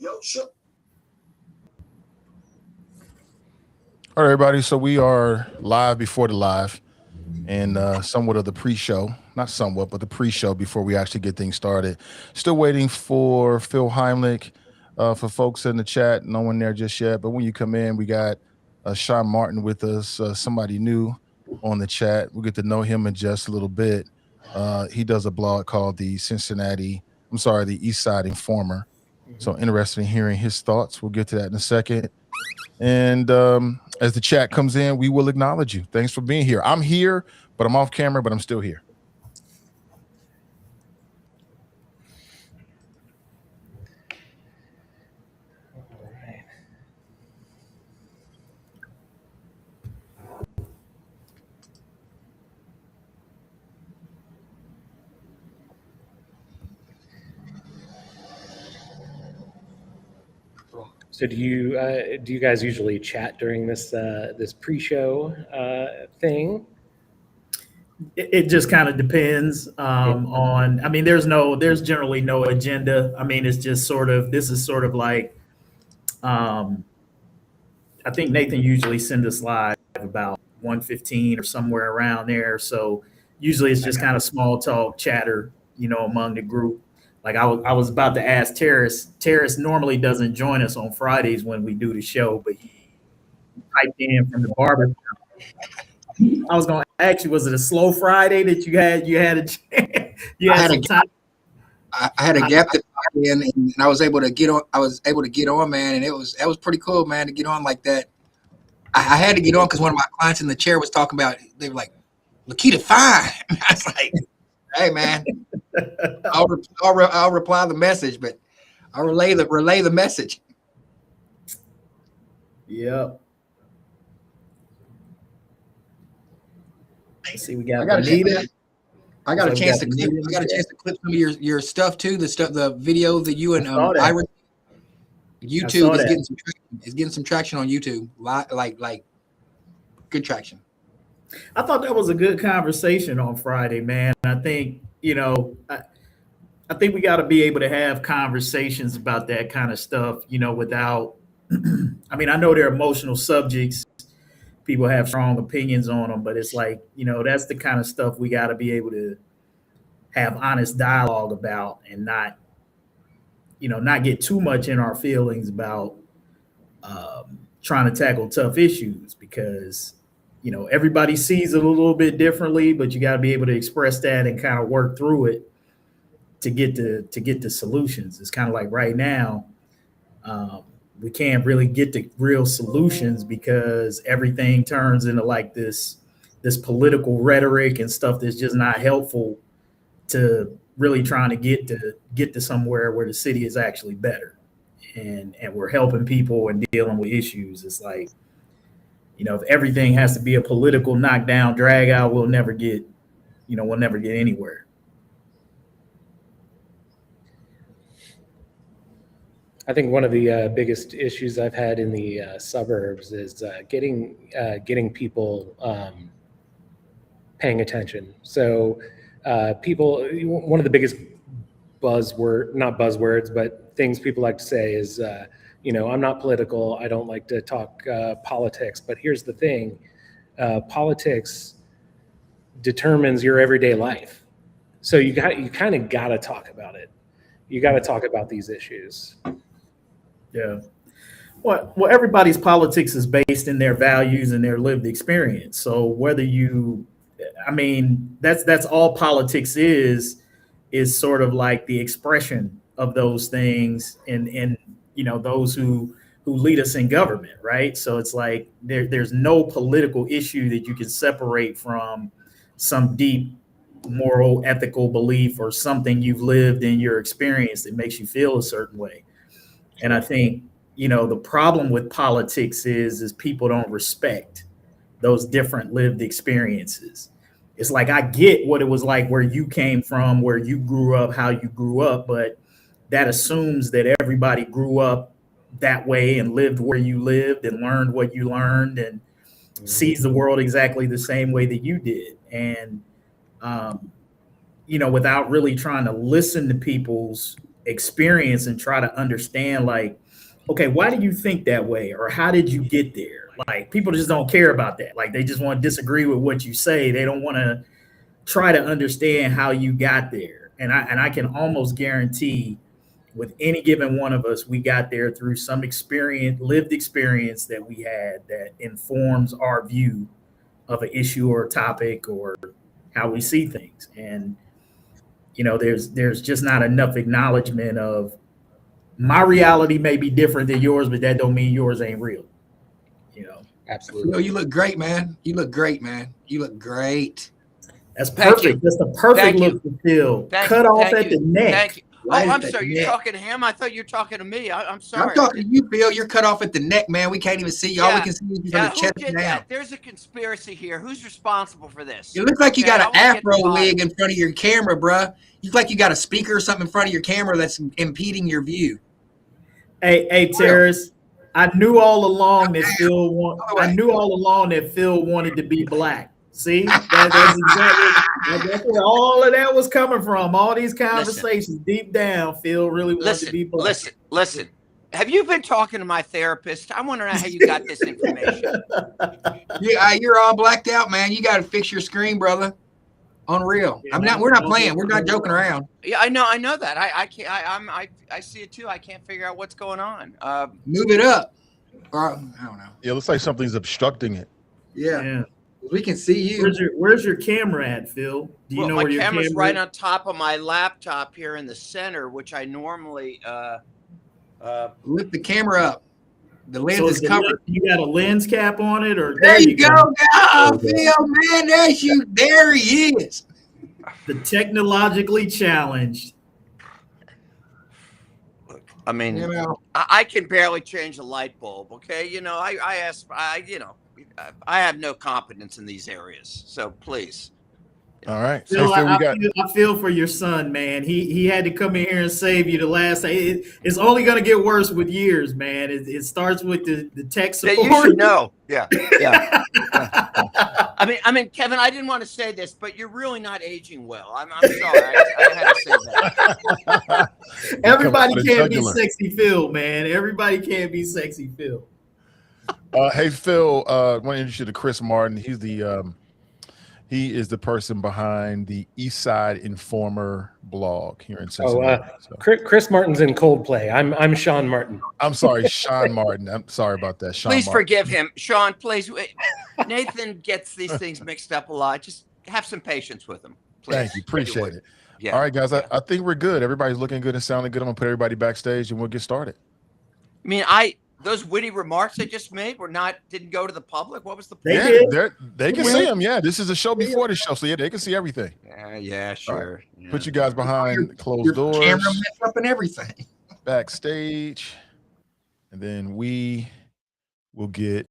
All right, everybody. So we are live before the live and somewhat of the pre-show. Not somewhat, but the pre-show before we actually get things started. Still waiting for Phil Heimlich. For folks in the chat, no one there just yet. But when you come in, we got Sean Martin with us, somebody new on the chat. We'll get to know him in just a little bit. He does a blog called the East Side Informer. So interested in hearing his thoughts. We'll get to that in a second. And as the chat comes in, we will acknowledge you. Thanks for being here. I'm here, but I'm off camera, but I'm still here. So do you guys usually chat during this this pre-show thing? It just kind of depends on. I mean, there's generally no agenda. I mean, it's just this is sort of like. I think Nathan usually sends us live about 1:15 or somewhere around there. So usually it's just kind of small talk, chatter, among the group. Like I was about to ask Tarris. Tarris normally doesn't join us on Fridays when we do the show, but he piped in from the barber. I was going to ask you, was it a slow Friday that you had? You had a time. I had a gap that in, and I was able to get on. Man, and that was pretty cool, man, to get on like that. I had to get on because one of my clients in the chair was talking about. They were like, "Lakita, fine." I was like, "Hey, man, I'll reply the message, but I'll relay the message." Yep. See, we got. I got a chance to clip some of your stuff too. The video that you and Ivey. YouTube is getting some traction on YouTube. Like good traction. I thought that was a good conversation on Friday, man. I think I think we got to be able to have conversations about that kind of stuff, without. I mean, I know they're emotional subjects. People have strong opinions on them, but it's like, that's the kind of stuff we got to be able to have honest dialogue about, and not get too much in our feelings about trying to tackle tough issues, because, everybody sees it a little bit differently, but you got to be able to express that and kind of work through it to get to solutions. It's kind of like right now, we can't really get to real solutions because everything turns into like this political rhetoric and stuff that's just not helpful to really trying to get to somewhere where the city is actually better, and we're helping people and dealing with issues. It's like, if everything has to be a political knockdown, drag out, we'll never get anywhere. I think one of the biggest issues I've had in the suburbs is getting people paying attention. So people, one of the biggest not buzzwords, but things people like to say is, I'm not political. I don't like to talk politics. But here's the thing: politics determines your everyday life. So you kind of got to talk about it. You got to talk about these issues. Yeah. Well, everybody's politics is based in their values and their lived experience. So whether that's all politics is sort of like the expression of those things and those who lead us in government, right? So it's like there's no political issue that you can separate from some deep moral, ethical belief or something you've lived in your experience that makes you feel a certain way. And I think, the problem with politics is people don't respect those different lived experiences. It's like, I get what it was like where you came from, where you grew up, how you grew up, but that assumes that everybody grew up that way and lived where you lived and learned what you learned and sees the world exactly the same way that you did. And, without really trying to listen to people's experience and try to understand, like, okay, why do you think that way? Or how did you get there? Like, people just don't care about that. Like, they just want to disagree with what you say. They don't want to try to understand how you got there. And I can almost guarantee with any given one of us, we got there through some experience, lived experience that we had that informs our view of an issue or a topic or how we see things. And, you know, there's just not enough acknowledgement of my reality may be different than yours, but that don't mean yours ain't real. You know, Absolutely. Yo, you look great, man. You look great, man. You look great. that's Thank perfect. you. That's the perfect Thank look to Phil. Cut off at the neck. Thank you. Right Oh, at I'm the sorry. You're neck. talking to him? I thought you were talking to me. I'm sorry. I'm talking to you, Bill. You're cut off at the neck, man. We can't even see you. All we Yeah. can see is from Yeah, the who chest did down. that? There's a conspiracy here. Who's responsible for this? It looks like you Okay, got I an wanna get to afro the bottom. wig in front of your camera, bruh. You look like you got a speaker or something in front of your camera that's impeding your view. Hey, Tarris, I knew all along that I knew all along that Phil wanted to be black. See, that's where all of that was coming from. All these conversations deep down, Phil really wanted to be black. Listen. Have you been talking to my therapist? I want to know how you got this information. Yeah, you're all blacked out, man. You got to fix your screen, brother. Unreal. Yeah, We're not playing. We're not joking around. Yeah, I know that. I can't. I see it too. I can't figure out what's going on. Move it up. Or, I don't know. Yeah, it looks like something's obstructing it. Yeah. We can see you. Where's your camera at, Phil? Do you know my where your camera's camera right on top of my laptop here in the center, which I normally. Lift the camera up. The lens So is covered. you got a lens cap on it, or There you go. Oh, Okay. Phil, man, there's you. There he is. The technologically challenged. Look, I mean, You know, I can barely change a light bulb. Okay, you know, I have no competence in these areas. So please. All right. Phil, Hey, Phil, I feel for your son, man. He had to come in here and save you the last. It's only going to get worse with years, man. It starts with the tech support. Yeah, you should know. Yeah. I mean, Kevin, I didn't want to say this, but you're really not aging well. I'm sorry. I had to say that. Everybody Come on, can't be jugular. sexy Phil, man. Everybody can't be sexy Phil. Hey, Phil, I want to introduce you to Chris Martin. He is the person behind the East Side Informer blog here in Cincinnati. Chris Martin's in Coldplay. I'm Sean Martin. I'm sorry, Sean Martin. I'm sorry about that. Sean Please Martin. forgive him, Sean. Please, Nathan gets these things mixed up a lot. Just have some patience with him. Please. Thank you. Appreciate it. Yeah. All right, guys. I think we're good. Everybody's looking good and sounding good. I'm gonna put everybody backstage and we'll get started. I mean, those witty remarks I just made didn't go to the public. What was the point? They can see them. Yeah, this is a show before the show, so yeah, they can see everything. Yeah, sure. Right. Yeah. Put you guys behind closed your doors, camera messed up and everything. backstage, and then we will get.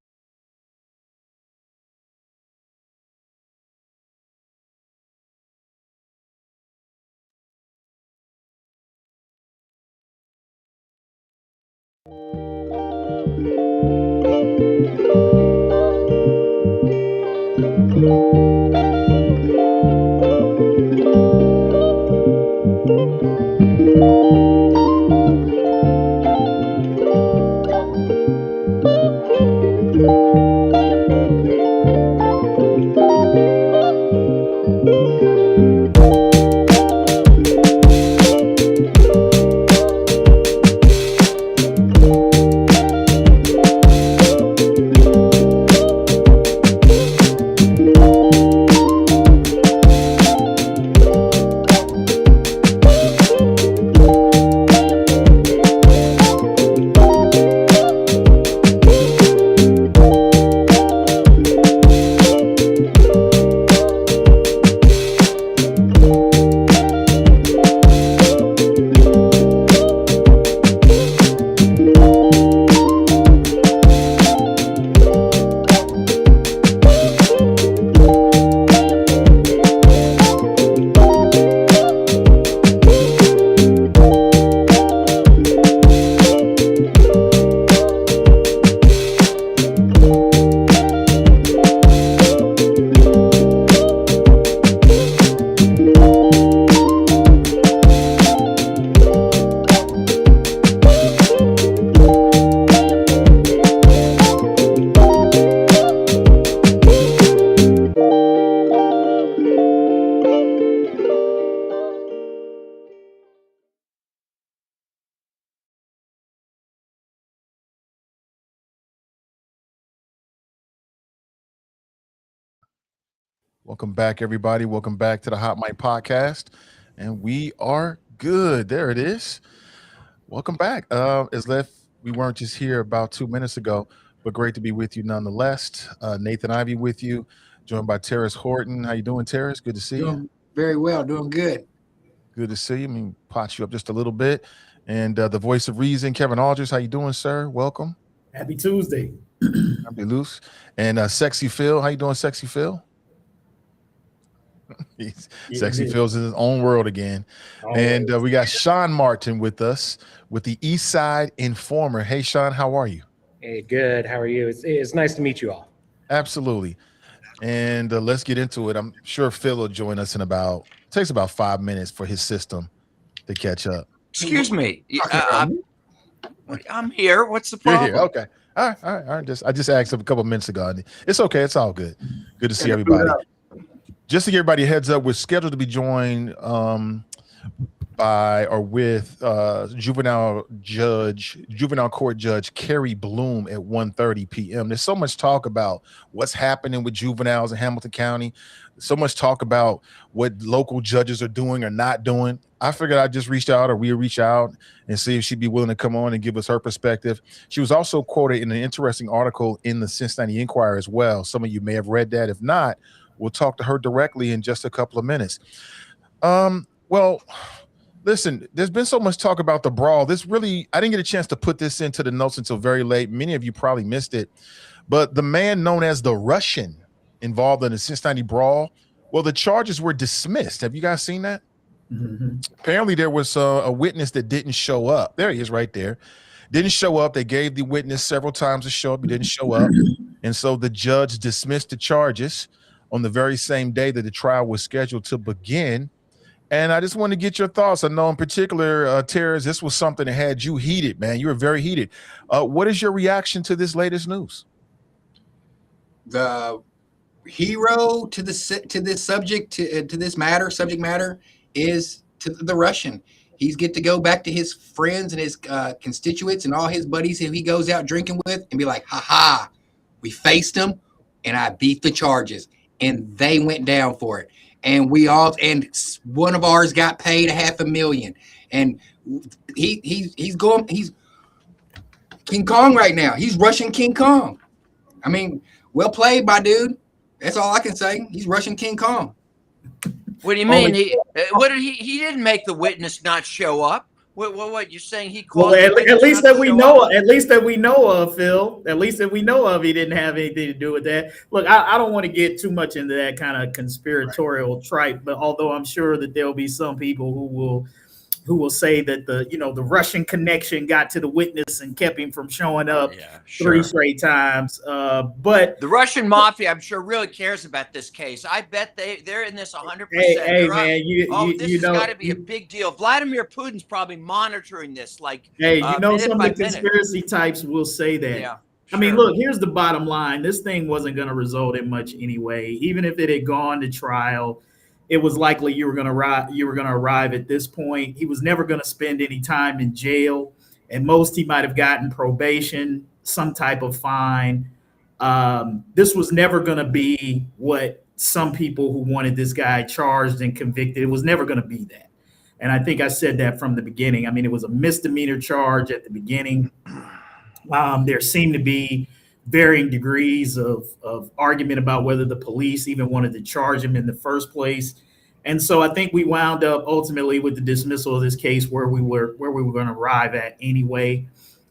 Welcome back, everybody. Welcome back to the Hot Mic Podcast. And we are good. There it is. Welcome back. As left, we weren't just here about 2 minutes ago, but great to be with you nonetheless. Nathan Ivey with you, joined by Tarris Horton. How you doing, Tarris? Good to see you. Doing very well, doing good. Good to see you. I mean, pot you up just a little bit. And the voice of reason, Kevin Aldridge. How you doing, sir? Welcome. Happy Tuesday. Happy loose. And Sexy Phil. How you doing, Sexy Phil? Sexy Phil's in his own world again. And we got Sean Martin with us with the East Side Informer. Hey, Sean, how are you? Hey, good. How are you? It's nice to meet you all. Absolutely. And let's get into it. I'm sure Phil will join us in takes about 5 minutes for his system to catch up. Excuse me. I'm here. What's the problem? You're here. Okay. All right. I just asked him a couple minutes ago. It's okay. It's all good. Good to see everybody. Just to give everybody a heads up, we're scheduled to be joined with juvenile court judge Carrie Bloom at 1:30 p.m. There's so much talk about what's happening with juveniles in Hamilton County. So much talk about what local judges are doing or not doing. I figured I'd just reach out and see if she'd be willing to come on and give us her perspective. She was also quoted in an interesting article in the Cincinnati Enquirer as well. Some of you may have read that. If not, we'll talk to her directly in just a couple of minutes. Well, listen, there's been so much talk about the brawl. I didn't get a chance to put this into the notes until very late. Many of you probably missed it. But the man known as the Russian involved in the Cincinnati brawl, well, the charges were dismissed. Have you guys seen that? Mm-hmm. Apparently there was a witness that didn't show up. There he is right there. Didn't show up. They gave the witness several times to show up. He didn't show up. And so the judge dismissed the charges on the very same day that the trial was scheduled to begin. And I just want to get your thoughts. I know in particular, Tarris, this was something that had you heated, man. You were very heated. What is your reaction to this latest news? The hero to this subject matter is to the Russian. He's get to go back to his friends and his constituents and all his buddies who he goes out drinking with and be like, ha, we faced him and I beat the charges. And they went down for it. And and one of ours got paid $500,000. And he's King Kong right now. He's Russian King Kong. I mean, well played, my dude. That's all I can say. He's Russian King Kong. What do you mean? He didn't make the witness not show up. What you're saying? He called. Well, at least that we know of. At least that we know of, Phil. At least that we know of, he didn't have anything to do with that. Look, I don't want to get too much into that kind of conspiratorial tripe, but although I'm sure that there'll be some people who will say that the Russian connection got to the witness and kept him from showing up 3 straight times. But the Russian mafia, I'm sure, really cares about this case. I bet they're in this 100%. Hey man, this has got to be a big deal. Vladimir Putin's probably monitoring this. Some of the conspiracy types will say that. Yeah. Sure. I mean, look, here's the bottom line. This thing wasn't going to result in much anyway. Even if it had gone to trial, it was likely you were going to arrive at this point. He was never going to spend any time in jail. At most, he might have gotten probation, some type of fine. This was never going to be what some people who wanted this guy charged and convicted. It was never going to be that. And I think I said that from the beginning. I mean, it was a misdemeanor charge at the beginning. There seemed to be varying degrees of argument about whether the police even wanted to charge him in the first place. And so I think we wound up ultimately with the dismissal of this case where we were going to arrive at anyway.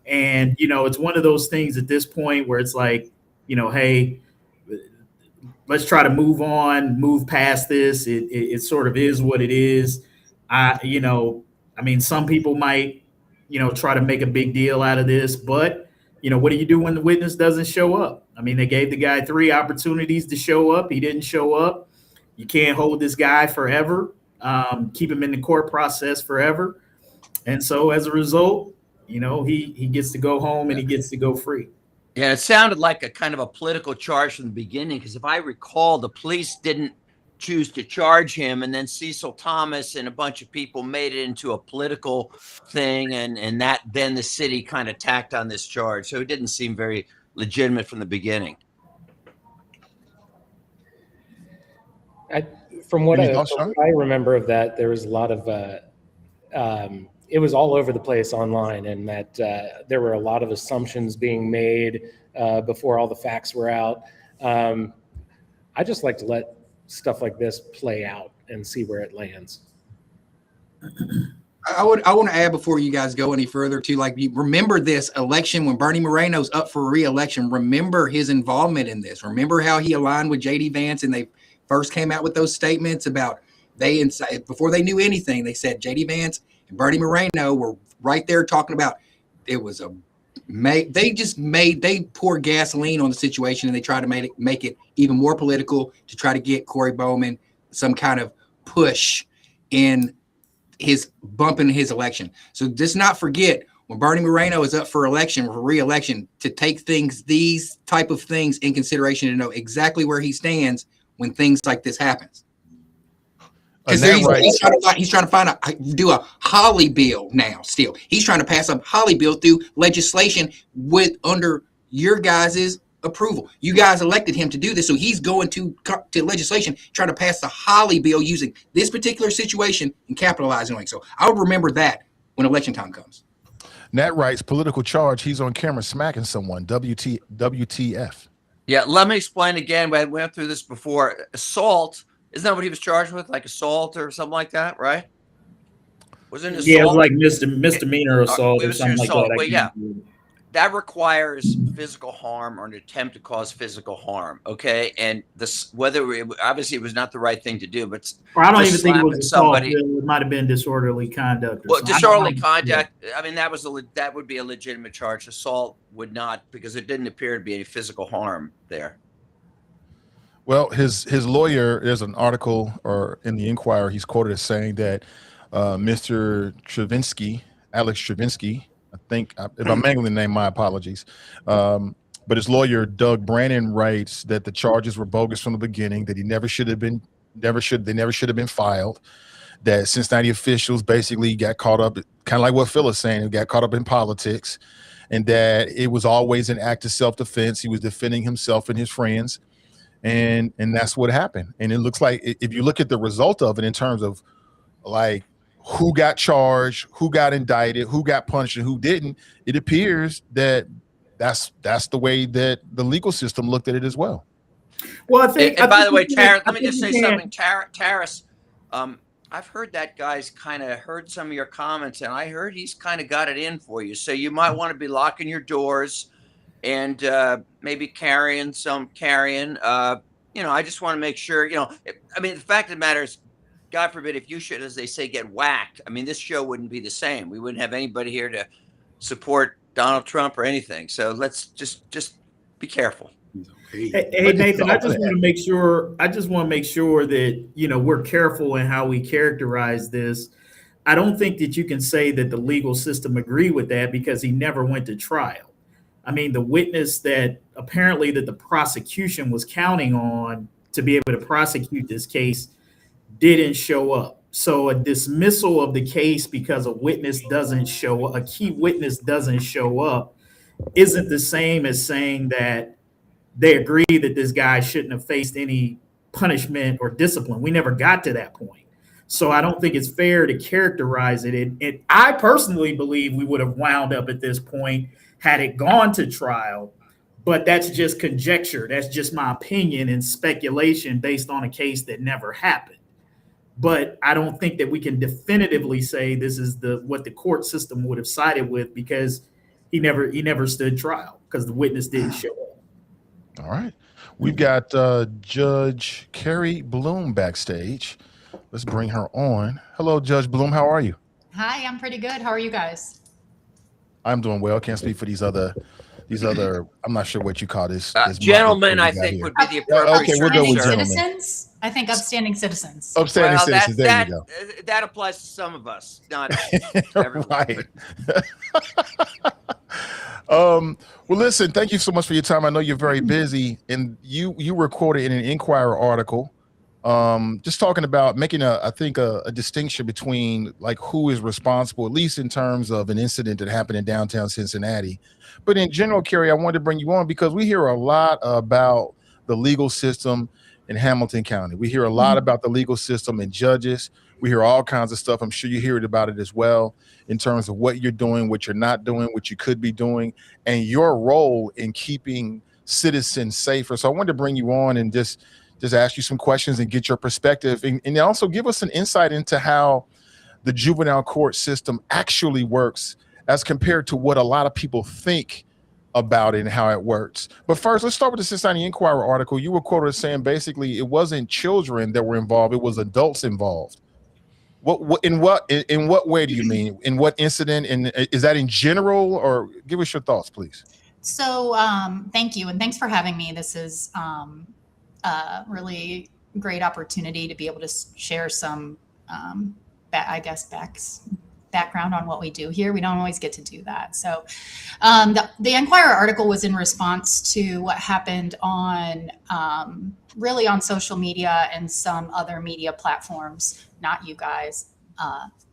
And, it's one of those things at this point where it's like, hey, let's try to move on, move past this. It sort of is what it is. Some people might, try to make a big deal out of this, but what do you do when the witness doesn't show up? I mean, they gave the guy 3 opportunities to show up. He didn't show up. You can't hold this guy forever, keep him in the court process forever. And so as a result, he gets to go home and he gets to go free. Yeah, it sounded like a kind of a political charge from the beginning, because if I recall, the police didn't choose to charge him, and then Cecil Thomas and a bunch of people made it into a political thing, and that then the city kind of tacked on this charge. So it didn't seem very legitimate from the beginning. From what Any thoughts, from Sean? what I remember of that, there was a lot of it was all over the place online, and that there were a lot of assumptions being made before all the facts were out. I just like to let stuff like this play out and see where it lands. I want to add before you guys go any further too, like, you remember this election when Bernie Moreno's up for re-election. Remember his involvement in this. Remember how he aligned with JD Vance, and they first came out with those statements about before they knew anything, they said JD Vance and Bernie Moreno were right there talking about it was they poured gasoline on the situation, and they tried to make it even more political to try to get Corey Bowman some kind of push in his bumping his election. So just not forget when Bernie Moreno is up for re-election, to take these type of things in consideration, to know exactly where he stands when things like this happens. Because he's trying to do a Holly bill now. Still, he's trying to pass a Holly bill through legislation under your guys' approval. You guys elected him to do this, so he's going to legislation trying to pass the Holly bill using this particular situation and capitalizing on it. So I'll remember that when election time comes. Nat writes, political charge. He's on camera smacking someone. WTF? Yeah, let me explain again. We went through this before. Assault. Isn't that what he was charged with? Like assault or something like that, right? Wasn't it assault? Yeah, it was like misdemeanor assault or something like that. But yeah, that requires physical harm or an attempt to cause physical harm. Okay, and obviously it was not the right thing to do, but or I don't even think it was assault. It might have been disorderly conduct. Well, disorderly conduct. I mean, that would be a legitimate charge. Assault would not, because it didn't appear to be any physical harm there. Well, his lawyer, there's an article or in the Inquirer, he's quoted as saying that Mr. Alex Stravinsky, I think, if I'm mangling the name, my apologies. But his lawyer, Doug Brannon, writes that the charges were bogus from the beginning, that they never should have been filed, that Cincinnati officials basically got caught up, kind of like what Phil is saying, got caught up in politics, and that it was always an act of self-defense. He was defending himself and his friends. And that's what happened. And it looks like, if you look at the result of it in terms of like who got charged, who got indicted, who got punished, and who didn't, it appears that that's the way that the legal system looked at it as well. Well, I think. And by the way, Tarris, let me just say something. Tarris, I've heard that guy's kind of heard some of your comments, and I heard he's kind of got it in for you. So you might want to be locking your doors and maybe carrying. I just want to make sure, I mean, the fact of the matter is, God forbid, if you should, as they say, get whacked, I mean, this show wouldn't be the same. We wouldn't have anybody here to support Donald Trump or anything. So let's just be careful. Hey Nathan, I just want to make sure that, we're careful in how we characterize this. I don't think that you can say that the legal system agreed with that, because he never went to trial. I mean, the witness that apparently that the prosecution was counting on to be able to prosecute this case didn't show up. So a dismissal of the case because a key witness doesn't show up isn't the same as saying that they agree that this guy shouldn't have faced any punishment or discipline. We never got to that point. So I don't think it's fair to characterize it. I personally believe we would have wound up at this point had it gone to trial, but that's just conjecture. That's just my opinion and speculation based on a case that never happened. But I don't think that we can definitively say this is what the court system would have sided with, because he never stood trial because the witness didn't show up. All right. We've got Judge Carrie Bloom backstage. Let's bring her on. Hello, Judge Bloom. How are you? Hi, I'm pretty good. How are you guys? I'm doing well. Can't speak for these other. I'm not sure what you call this. Gentlemen, I think would be the appropriate. Okay, we'll go with gentlemen. Citizens? I think upstanding citizens. Upstanding citizens. There you go. That applies to some of us, not everyone. Right. Well, listen. Thank you so much for your time. I know you're very busy, and you were quoted in an Inquirer article, just talking about making a distinction between like who is responsible, at least in terms of an incident that happened in downtown Cincinnati. But in general, Carrie, I wanted to bring you on because we hear a lot about the legal system in Hamilton County. We hear a lot about the legal system and judges. We hear all kinds of stuff. I'm sure you hear it about it as well, in terms of what you're doing, what you're not doing, what you could be doing, and your role in keeping citizens safer. So I wanted to bring you on and just ask you some questions and get your perspective, and also give us an insight into how the juvenile court system actually works as compared to what a lot of people think about it and how it works. But first, let's start with the Cincinnati Enquirer article. You were quoted as saying basically it wasn't children that were involved, it was adults involved. In what way do you mean? In what incident? And is that in general, or give us your thoughts, please? So thank you, and thanks for having me. This is a really great opportunity to be able to share some, background on what we do here. We don't always get to do that. So the Enquirer article was in response to what happened on really on social media and some other media platforms, not you guys,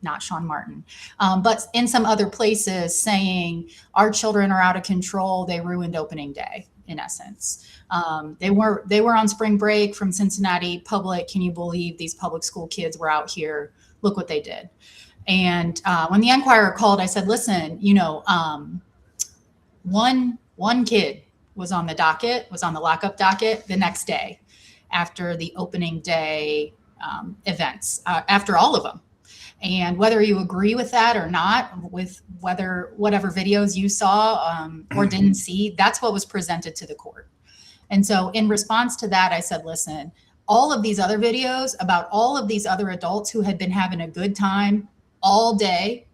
not Sean Martin, but in some other places, saying our children are out of control. They ruined opening day, in essence. They were on spring break from Cincinnati Public. Can you believe these public school kids were out here? Look what they did. And when the Enquirer called, I said, listen, one kid was on the docket, was on the lockup docket the next day after the opening day events, after all of them. And whether you agree with that or not, with whatever videos you saw or didn't see, that's what was presented to the court. And so in response to that, I said, listen, all of these other videos about all of these other adults who had been having a good time all day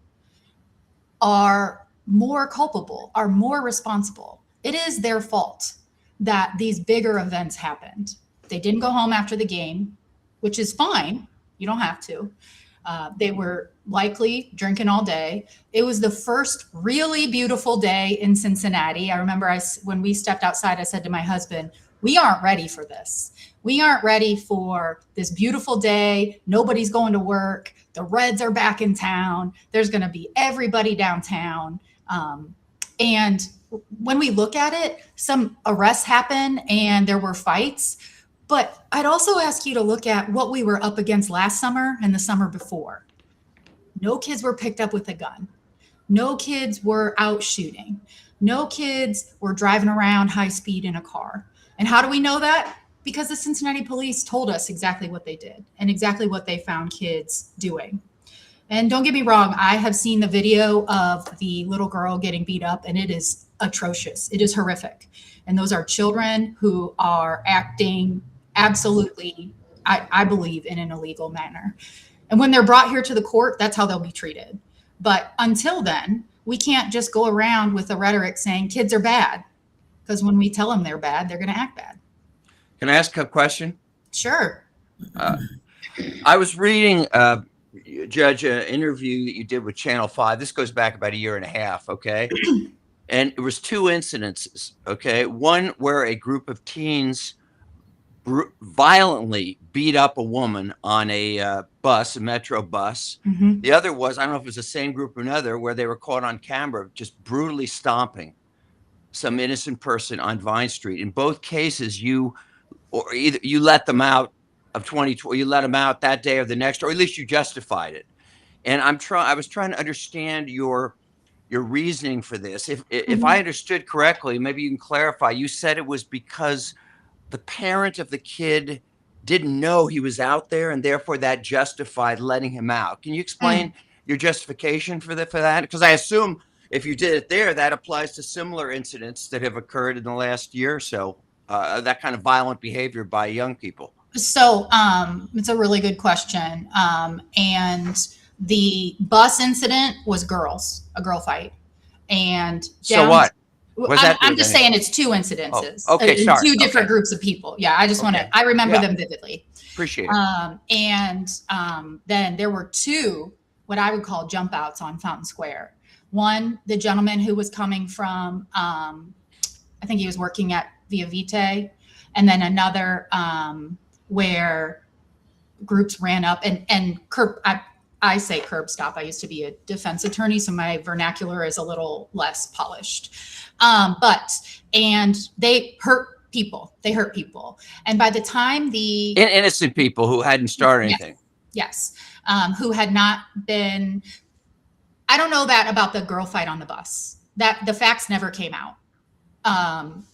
are more culpable, are more responsible. It is their fault that these bigger events happened. They didn't go home after the game, which is fine. You don't have to. They were likely drinking all day. It was the first really beautiful day in Cincinnati. I remember when we stepped outside, I said to my husband, we aren't ready for this. We aren't ready for this beautiful day. Nobody's going to work. The Reds are back in town. There's going to be everybody downtown. And when we look at it, some arrests happen and there were fights. But I'd also ask you to look at what we were up against last summer and the summer before. No kids were picked up with a gun. No kids were out shooting. No kids were driving around high speed in a car. And how do we know that? Because the Cincinnati police told us exactly what they did and exactly what they found kids doing. And don't get me wrong, I have seen the video of the little girl getting beat up, and it is atrocious. It is horrific. And those are children who are acting absolutely, I believe, in an illegal manner. And when they're brought here to the court, that's how they'll be treated. But until then, we can't just go around with a rhetoric saying kids are bad, because when we tell them they're bad, they're going to act bad. Can I ask a question? Sure. I was reading, Judge, an interview that you did with Channel 5. This goes back about a year and a half, okay? And it was two incidences, okay? One where a group of teens violently beat up a woman on a bus, a metro bus. Mm-hmm. The other was, I don't know if it was the same group or another, where they were caught on camera just brutally stomping some innocent person on Vine Street. In both cases, either you let them out of 2020, you let them out that day or the next, or at least you justified it. And I was trying to understand your reasoning for this. If I understood correctly, maybe you can clarify. You said it was because the parent of the kid didn't know he was out there, and therefore that justified letting him out. Can you explain your justification for that? Because I assume if you did it there, that applies to similar incidents that have occurred in the last year or so, that kind of violent behavior by young people. So it's a really good question. And the bus incident was a girl fight. And so what? I'm just saying it's two incidences. Oh, okay, sorry. Two different groups of people. Yeah, I just want to, I remember them vividly. Appreciate it. Then there were two, what I would call jump outs on Fountain Square. One, the gentleman who was coming from, I think he was working at Via Vitae. And then another where groups ran up and I say curb stop. I used to be a defense attorney, so my vernacular is a little less polished. And they hurt people. They hurt people. And by the time the innocent people who hadn't started anything. Yes. Who had not been, I don't know that about the girl fight on the bus. That the facts never came out.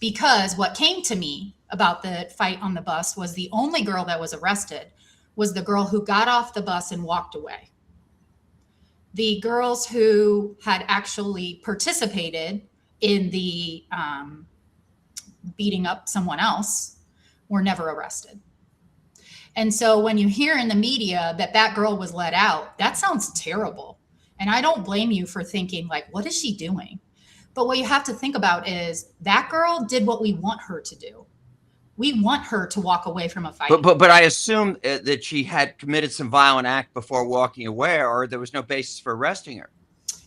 Because what came to me about the fight on the bus was the only girl that was arrested was the girl who got off the bus and walked away. The girls who had actually participated in the beating up someone else were never arrested. And so when you hear in the media that that girl was let out, that sounds terrible. And I don't blame you for thinking like, what is she doing? But what you have to think about is that girl did what we want her to do. We want her to walk away from a fight. But I assume that she had committed some violent act before walking away, or there was no basis for arresting her.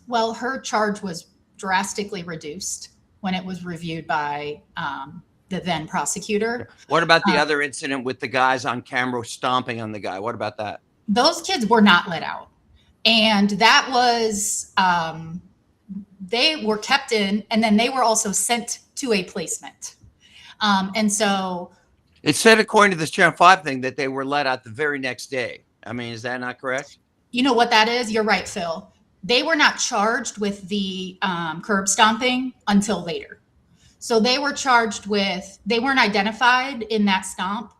Well, her charge was drastically reduced when it was reviewed by the then prosecutor. What about the other incident with the guys on camera stomping on the guy? What about that? Those kids were not let out. And that was, they were kept in, and then they were also sent to a placement. And so it said, according to this Channel 5 thing, that they were let out the very next day. I mean, is that not correct? You know what that is? You're right, Phil. They were not charged with the curb stomping until later. So they were charged with, they weren't identified in that stomp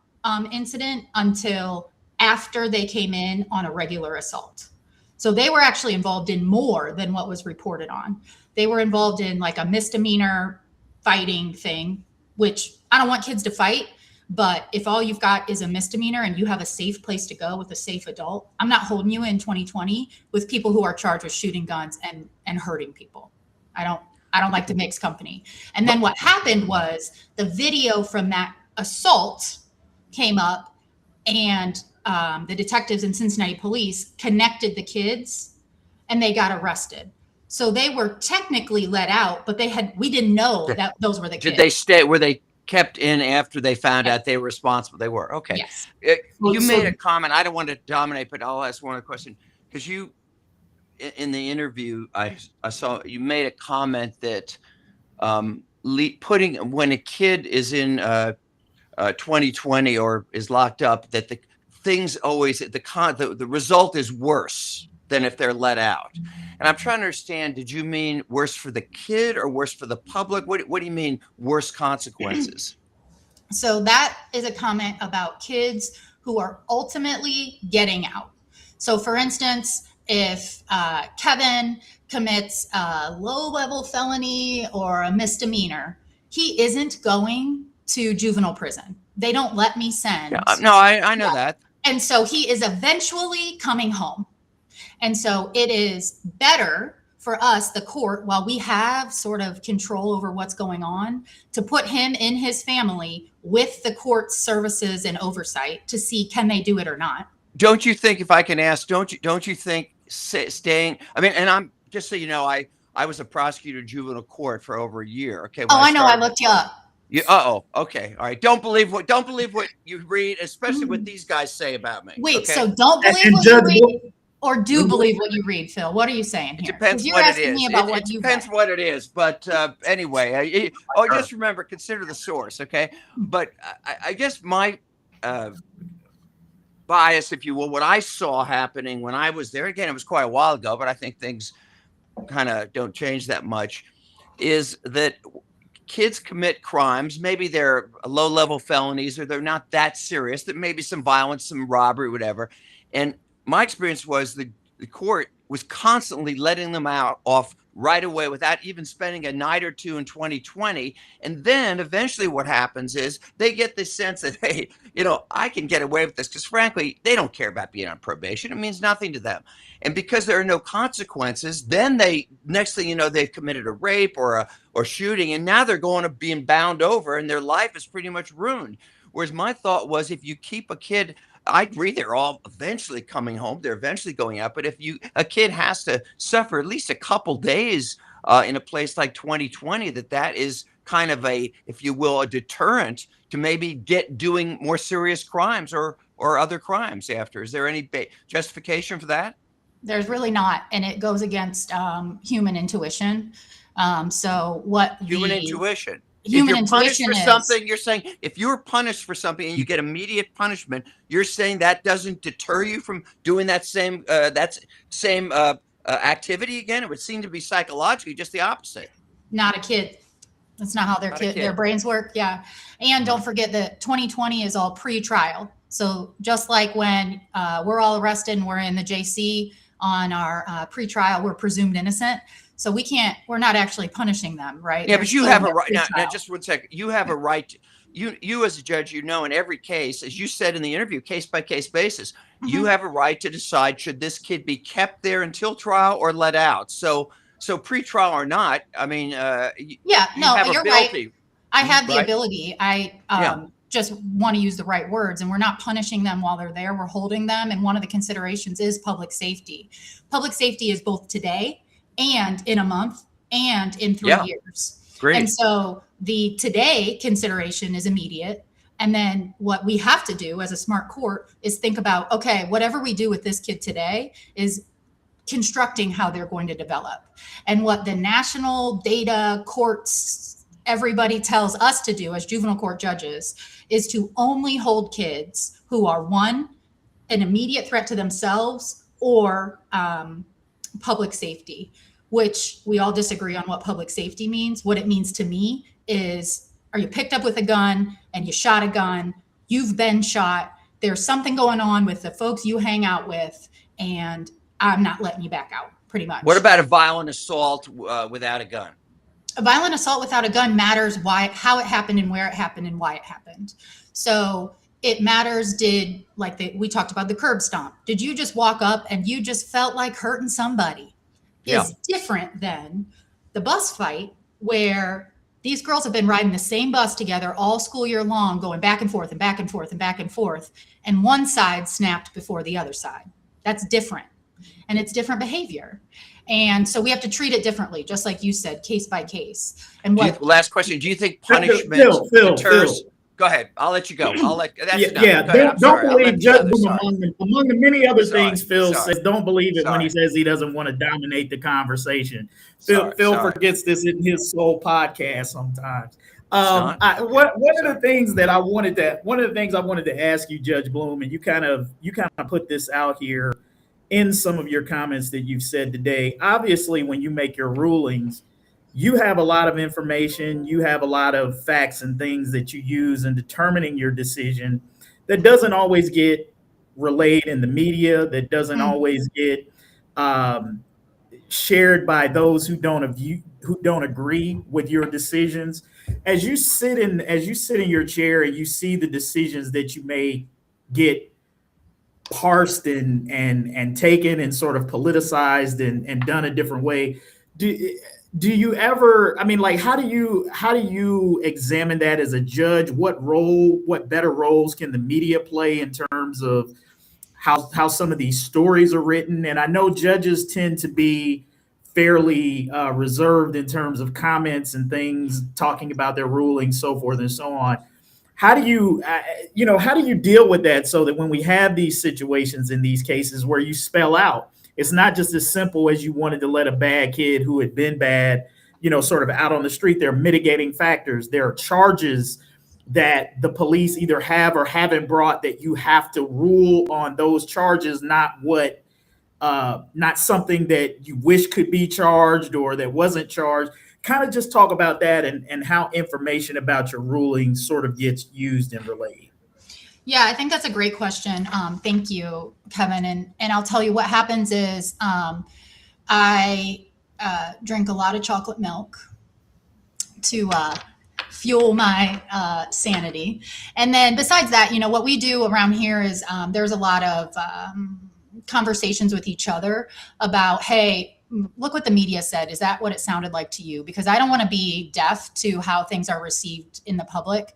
incident until after they came in on a regular assault. So they were actually involved in more than what was reported on. They were involved in like a misdemeanor fighting thing, which I don't want kids to fight, but if all you've got is a misdemeanor and you have a safe place to go with a safe adult, I'm not holding you in 2020 with people who are charged with shooting guns and hurting people. I don't like to mix company. And then what happened was the video from that assault came up, and the detectives in Cincinnati police connected the kids and they got arrested. So they were technically let out, but we didn't know that those were the kids. Were they kept in after they found out they were responsible? They were. Okay. Yes. You made a comment. I don't want to dominate, but I'll ask one other question. Because you, in the interview, I saw you made a comment that when a kid is in 2020 or is locked up, that the things always, the result is worse than if they're let out. And I'm trying to understand, did you mean worse for the kid or worse for the public? What do you mean worse consequences? So that is a comment about kids who are ultimately getting out. So for instance, if Kevin commits a low-level felony or a misdemeanor, he isn't going to juvenile prison. They don't let me send. Yeah, no, I know that. And so he is eventually coming home. And so it is better for us, the court, while we have sort of control over what's going on, to put him in his family with the court's services and oversight to see, can they do it or not? Don't you think, if I can ask, don't you think staying, I mean, and I'm just so you know, I was a prosecutor in juvenile court for over a year. Okay. I know. I looked you up. Okay. All right. Don't believe what you read, especially what these guys say about me. Wait, okay? So don't believe what you read, or do believe what you read, Phil? What are you saying here? It depends You're what asking it is. me about It what you depends read. what it is. But anyway, just remember, consider the source. Okay. But I guess my bias, if you will, what I saw happening when I was there, again, it was quite a while ago, but I think things kind of don't change that much, is that kids commit crimes. Maybe they're low-level felonies, or they're not that serious, that maybe some violence, some robbery, whatever. And my experience was the court was constantly letting them off right away without even spending a night or two in 2020. And then eventually what happens is they get this sense that, hey, I can get away with this, because frankly, they don't care about being on probation. It means nothing to them. And because there are no consequences, then next thing you know, they've committed a rape or shooting, and now they're going to being bound over, and their life is pretty much ruined. Whereas my thought was, if you keep a kid, I agree, they're all eventually coming home, they're eventually going out. But if a kid has to suffer at least a couple days in a place like 2020, that is kind of if you will, a deterrent to maybe doing more serious crimes or other crimes after. Is there any justification for that? There's really not, and it goes against human intuition. So what human intuition? human you're punished intuition for is something, you're saying if you're punished for something and you get immediate punishment, you're saying that doesn't deter you from doing that same activity again. It would seem to be psychologically just the opposite. not a kid. That's not how their brains work. Yeah. And don't forget that 2020 is all pre-trial. So just like when we're all arrested and we're in the JC on our pre-trial, we're presumed innocent. So we're not actually punishing them, right? Yeah, but you have a right now, just 1 second. You have a right to, you as a judge, in every case, as you said in the interview, case by case basis, you have a right to decide, should this kid be kept there until trial or let out? So pre-trial or not, I mean, you're right. I have the ability. I just want to use the right words, and we're not punishing them while they're there. We're holding them. And one of the considerations is public safety. Public safety is both today and in a month and in 3 years. Great. And so the today consideration is immediate. And then what we have to do as a smart court is think about, okay, whatever we do with this kid today is constructing how they're going to develop. And what the national data courts, everybody tells us to do as juvenile court judges is to only hold kids who are, one, an immediate threat to themselves, or public safety, which we all disagree on what public safety means. What it means to me is, are you picked up with a gun and you shot a gun, you've been shot, there's something going on with the folks you hang out with, and I'm not letting you back out, pretty much. What about a violent assault without a gun? A violent assault without a gun matters how it happened and where it happened and why it happened. So it matters, we talked about the curb stomp. Did you just walk up and you just felt like hurting somebody? Is different than the bus fight, where these girls have been riding the same bus together all school year long, going back and forth and back and forth and back and forth. And one side snapped before the other side. That's different. And it's different behavior. And so we have to treat it differently, just like you said, case by case. And last question. Do you think punishment deters? Go ahead. I'll let you go. Don't believe Judge Bloom among the many other things Phil says. Don't believe it when he says he doesn't want to dominate the conversation. Phil forgets this in his sole podcast sometimes. One of the things I wanted to ask you, Judge Bloom, and you kind of put this out here in some of your comments that you've said today. Obviously, when you make your rulings, you have a lot of information, you have a lot of facts and things that you use in determining your decision that doesn't always get relayed in the media, that doesn't always get shared by those who don't agree with your decisions. As you sit in your chair and you see the decisions that you may get parsed and taken and sort of politicized and done a different way, do you ever, how do you examine that as a judge? What better roles can the media play in terms of how some of these stories are written? And I know judges tend to be fairly reserved in terms of comments and things, talking about their rulings, so forth and so on. How do you deal with that so that when we have these situations in these cases where you spell out, it's not just as simple as you wanted to let a bad kid who had been bad, sort of out on the street. There are mitigating factors. There are charges that the police either have or haven't brought that you have to rule on those charges, not something that you wish could be charged or that wasn't charged. Kind of just talk about that and how information about your ruling sort of gets used and relayed. Yeah, I think that's a great question. Thank you, Kevin. And I'll tell you what happens is I drink a lot of chocolate milk to fuel my sanity. And then besides that, what we do around here is there's a lot of conversations with each other about, hey, look what the media said. Is that what it sounded like to you? Because I don't want to be deaf to how things are received in the public.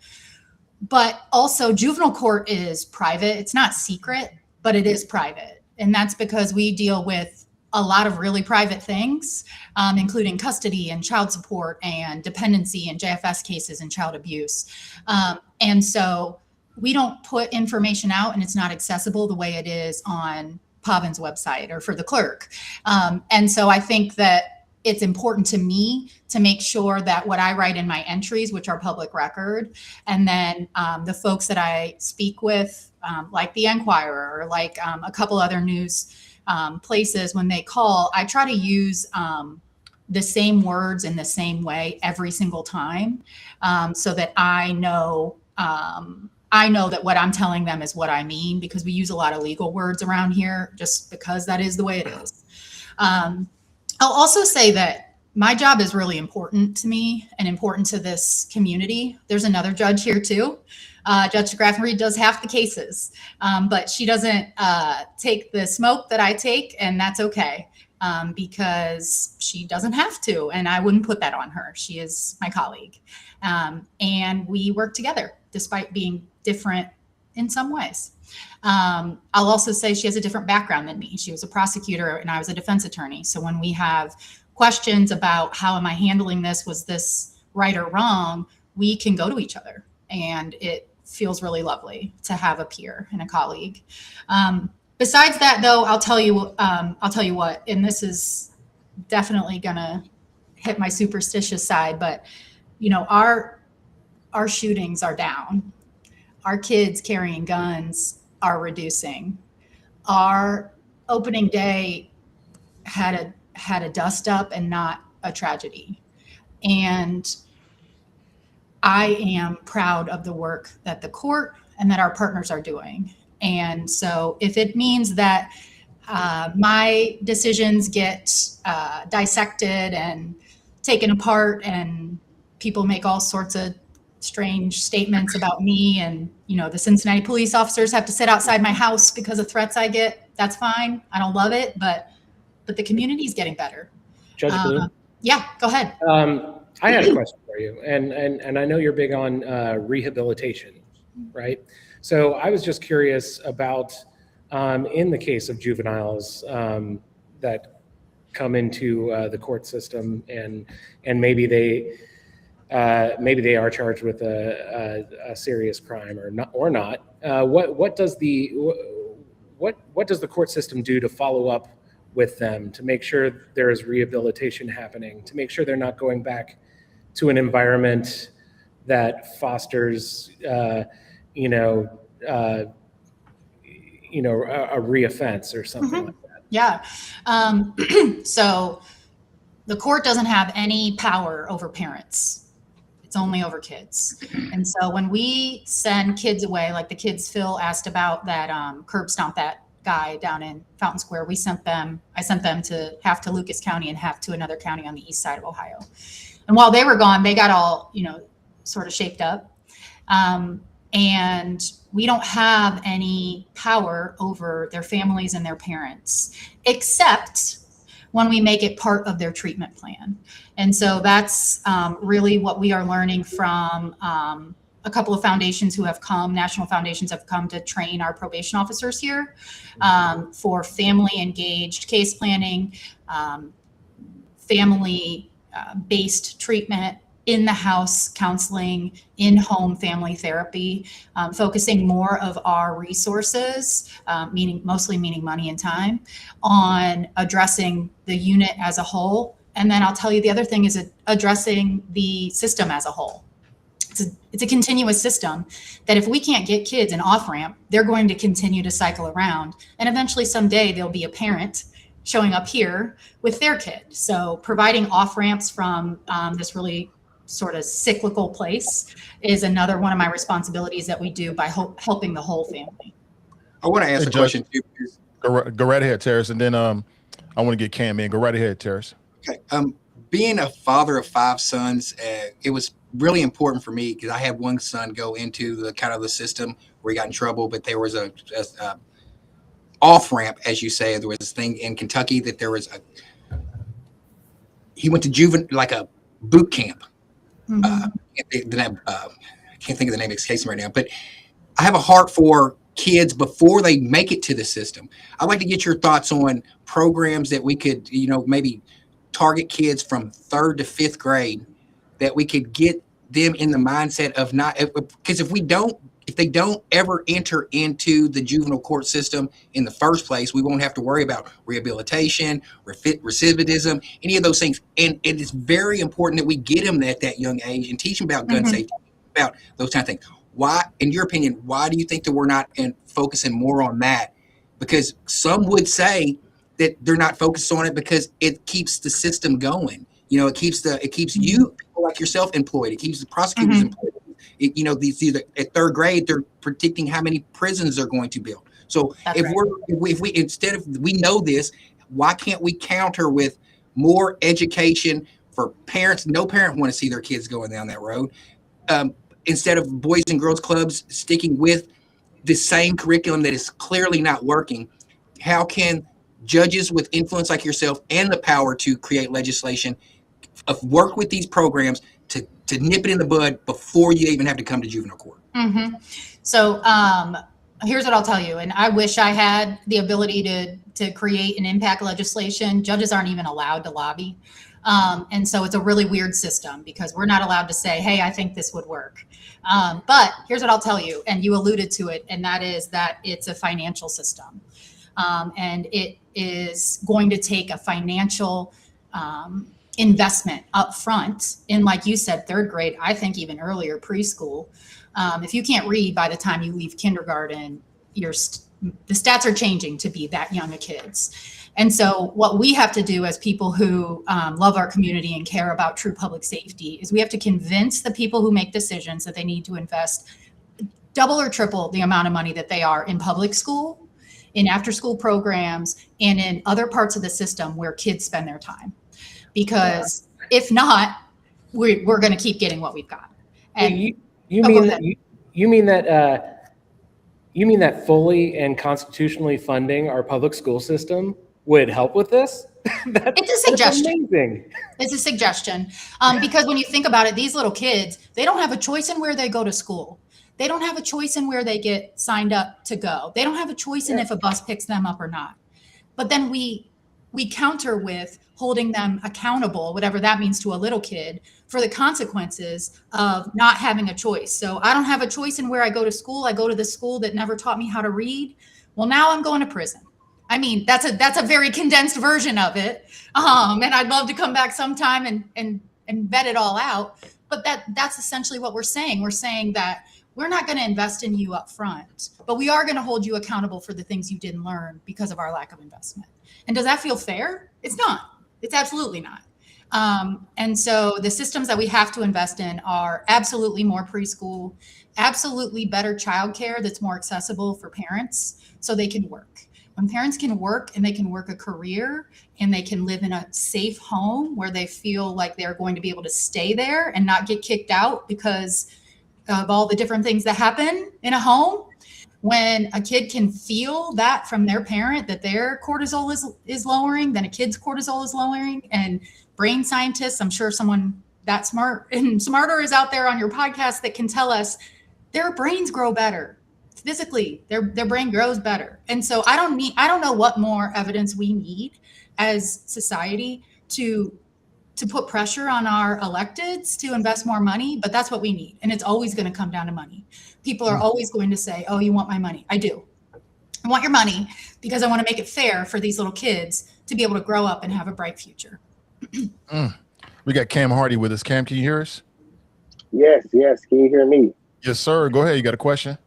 But also, juvenile court is private. It's not secret, but it is private. And that's because we deal with a lot of really private things, including custody and child support and dependency and JFS cases and child abuse. And so we don't put information out, and it's not accessible the way it is on Pavin's website or for the clerk. And so I think that it's important to me to make sure that what I write in my entries, which are public record, and then the folks that I speak with, like the Enquirer or like a couple other news places, when they call, I try to use the same words in the same way every single time, so that I know that what I'm telling them is what I mean, because we use a lot of legal words around here just because that is the way it is. I'll also say that my job is really important to me and important to this community. There's another judge here too. Judge Graffenreid does half the cases, but she doesn't take the smoke that I take, and that's okay, because she doesn't have to, and I wouldn't put that on her. She is my colleague, and we work together despite being different in some ways. I'll also say she has a different background than me. She was a prosecutor and I was a defense attorney. So when we have questions about how am I handling this, was this right or wrong, we can go to each other, and it feels really lovely to have a peer and a colleague. Besides that, though, I'll tell you what, and this is definitely gonna hit my superstitious side, but you know, our shootings are down. Our kids carrying guns are reducing. Our opening day had a dust up and not a tragedy. And I am proud of the work that the court and that our partners are doing. And so if it means that my decisions get dissected and taken apart and people make all sorts of strange statements about me, and you know, the Cincinnati police officers have to sit outside my house because of threats I get, that's fine. I don't love it, but the community is getting better. Judge Blue? Yeah, go ahead. I had a question for you, and I know you're big on rehabilitation, right? So I was just curious about, in the case of juveniles that come into the court system, and maybe they are charged with a serious crime or not. What does the court system do to follow up with them, to make sure there is rehabilitation happening, to make sure they're not going back to an environment that fosters, a reoffense or something like that? Yeah. So the court doesn't have any power over parents. It's only over kids. And so when we send kids away, like the kids Phil asked about that curb stomp that guy down in Fountain Square, I sent them to half to Lucas County and half to another county on the east side of Ohio. And while they were gone, they got all, sort of shaped up. And we don't have any power over their families and their parents, except when we make it part of their treatment plan. And so that's really what we are learning from a couple of foundations who have come, national foundations have come to train our probation officers here for family engaged case planning, family based treatment, in the house counseling, in-home family therapy, focusing more of our resources, mostly meaning money and time, on addressing the unit as a whole. And then I'll tell you the other thing is addressing the system as a whole. It's a continuous system that if we can't get kids an off-ramp, they're going to continue to cycle around. And eventually someday there'll be a parent showing up here with their kid. So providing off-ramps from this really sort of cyclical place is another one of my responsibilities that we do by helping the whole family. I want to ask a question too. Go right ahead, Tarris, and then I want to get Cam in. Go right ahead, Tarris. Okay. Being a father of 5 sons, it was really important for me because I had one son go into the kind of the system where he got in trouble, but there was a off ramp, as you say. There was this thing in Kentucky that there was he went to juvenile, like a boot camp. Mm-hmm. I can't think of the name, escapes me right now, but I have a heart for kids before they make it to the system. I'd like to get your thoughts on programs that we could, maybe target kids from 3rd to 5th grade, that we could get them in the mindset of not, because if we don't if they don't ever enter into the juvenile court system in the first place, we won't have to worry about rehabilitation, recidivism, any of those things. And it is very important that we get them at that young age and teach them about gun safety, about those kind of things. Why, in your opinion, why do you think that we're not focusing more on that? Because some would say that they're not focused on it because it keeps the system going. You know, it keeps you, people like yourself, employed. It keeps the prosecutors employed. You know, these at third grade, they're predicting how many prisons they're going to build. So if we instead of, we know this, why can't we counter with more education for parents? No parent want to see their kids going down that road. Instead of boys and girls clubs sticking with the same curriculum that is clearly not working, how can judges with influence like yourself and the power to create legislation work with these programs to nip it in the bud before you even have to come to juvenile court? So here's what I'll tell you. And I wish I had the ability to create and impact legislation. Judges aren't even allowed to lobby. And so it's a really weird system because we're not allowed to say, hey, I think this would work. But here's what I'll tell you. And you alluded to it. And that is that it's a financial system. And it is going to take a financial investment up front in, like you said, third grade, I think even earlier, preschool. If you can't read by the time you leave kindergarten, the stats are changing to be that young of kids. And so what we have to do as people who love our community and care about true public safety is we have to convince the people who make decisions that they need to invest double or triple the amount of money that they are in public school, in after school programs, and in other parts of the system where kids spend their time. Because if not, we're going to keep getting what we've got. And you mean that fully and constitutionally funding our public school system would help with this? It's a suggestion. That's amazing. It's a suggestion. Because when you think about it, these little kids, they don't have a choice in where they go to school. They don't have a choice in where they get signed up to go. They don't have a choice in if a bus picks them up or not. But then we counter with holding them accountable, whatever that means to a little kid, for the consequences of not having a choice. So I don't have a choice in where I go to school. I go to the school that never taught me how to read. Well, now I'm going to prison. I mean, that's a very condensed version of it. And I'd love to come back sometime and vet it all out. But that's essentially what we're saying. We're saying that we're not going to invest in you up front, but we are going to hold you accountable for the things you didn't learn because of our lack of investment. And does that feel fair? It's not. It's absolutely not. And so the systems that we have to invest in are absolutely more preschool, absolutely better childcare that's more accessible for parents so they can work. When parents can work and they can work a career and they can live in a safe home where they feel like they're going to be able to stay there and not get kicked out because of all the different things that happen in a home. When a kid can feel that from their parent, that their cortisol is lowering, then a kid's cortisol is lowering. And brain scientists, I'm sure someone that smart and smarter is out there on your podcast that can tell us their brains grow better. Physically, their brain grows better. And so I don't know what more evidence we need as society to put pressure on our electeds to invest more money, but that's what we need. And it's always going to come down to money. People are always going to say, oh, you want my money? I do. I want your money because I want to make it fair for these little kids to be able to grow up and have a bright future. We got Cam Hardy with us. Cam, can you hear us? Yes. Can you hear me? Yes, sir. Go ahead. You got a question?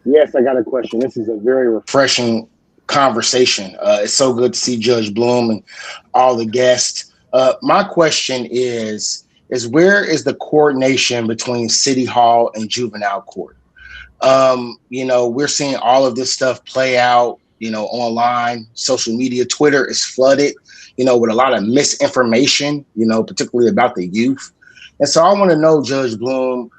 Yes, I got a question. This is a very refreshing conversation. It's so good to see Judge Bloom and all the guests. My question is where is the coordination between City Hall and juvenile court? We're seeing all of this stuff play out, online, social media. Twitter is flooded, with a lot of misinformation, particularly about the youth. And so I want to know, Judge Bloom,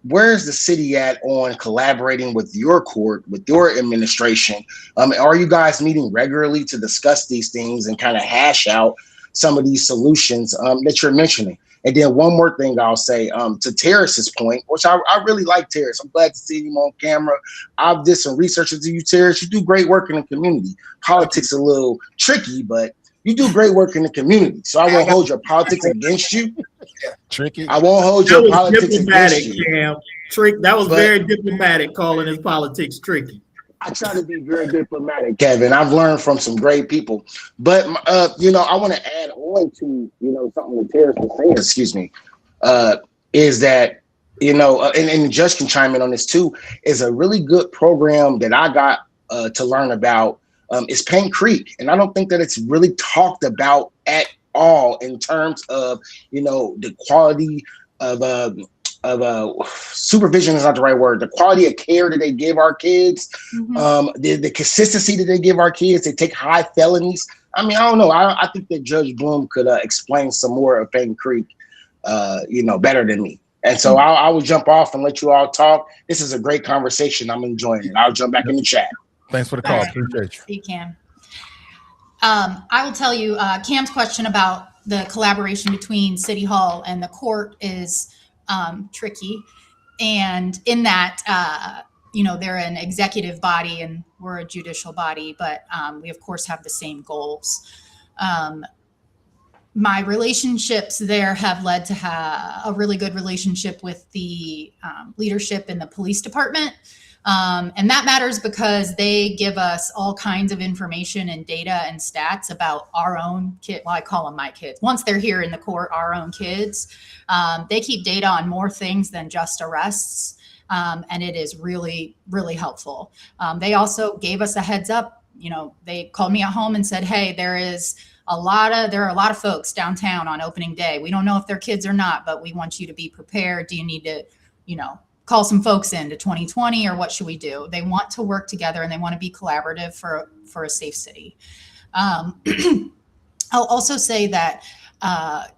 where is the city at on collaborating with your court, with your administration? Are you guys meeting regularly to discuss these things and kind of hash out some of these solutions that you're mentioning? And then one more thing I'll say to Tarris's point, which I really like Tarris. I'm glad to see him on camera. I've did some research into you, Tarris. You do great work in the community. Politics a little tricky, but you do great work in the community. So I won't hold your politics against you. Tricky. I won't hold That your was politics diplomatic, against you. Cam. That was But- very diplomatic, calling his politics tricky. I try to be very diplomatic, Kevin. I've learned from some great people. But, I want to add on to, something that Tarris was saying, excuse me, is that, and the judge can chime in on this too, is a really good program that I got to learn about is Paint Creek. And I don't think that it's really talked about at all in terms of, the quality of supervision is not the right word. The quality of care that they give our kids, the consistency that they give our kids. They take high felonies. I mean, I don't know. I think that Judge Bloom could explain some more of Paint Creek, better than me. And so I will jump off and let you all talk. This is a great conversation. I'm enjoying it. I'll jump back in the chat. Thanks for the call. Appreciate you. See, Cam. I will tell you, Cam's question about the collaboration between City Hall and the court is tricky. And in that, they're an executive body and we're a judicial body, but we of course have the same goals. My relationships there have led to a really good relationship with the leadership in the police department. And that matters because they give us all kinds of information and data and stats about our own kid. Well, I call them my kids. Once they're here in the court, our own kids, they keep data on more things than just arrests. And it is really, really helpful. They also gave us a heads up. They called me at home and said, hey, there are a lot of folks downtown on opening day. We don't know if they're kids or not, but we want you to be prepared. Do you need to, call some folks into 2020 or what should we do? They want to work together and they want to be collaborative for a safe city. I'll also say that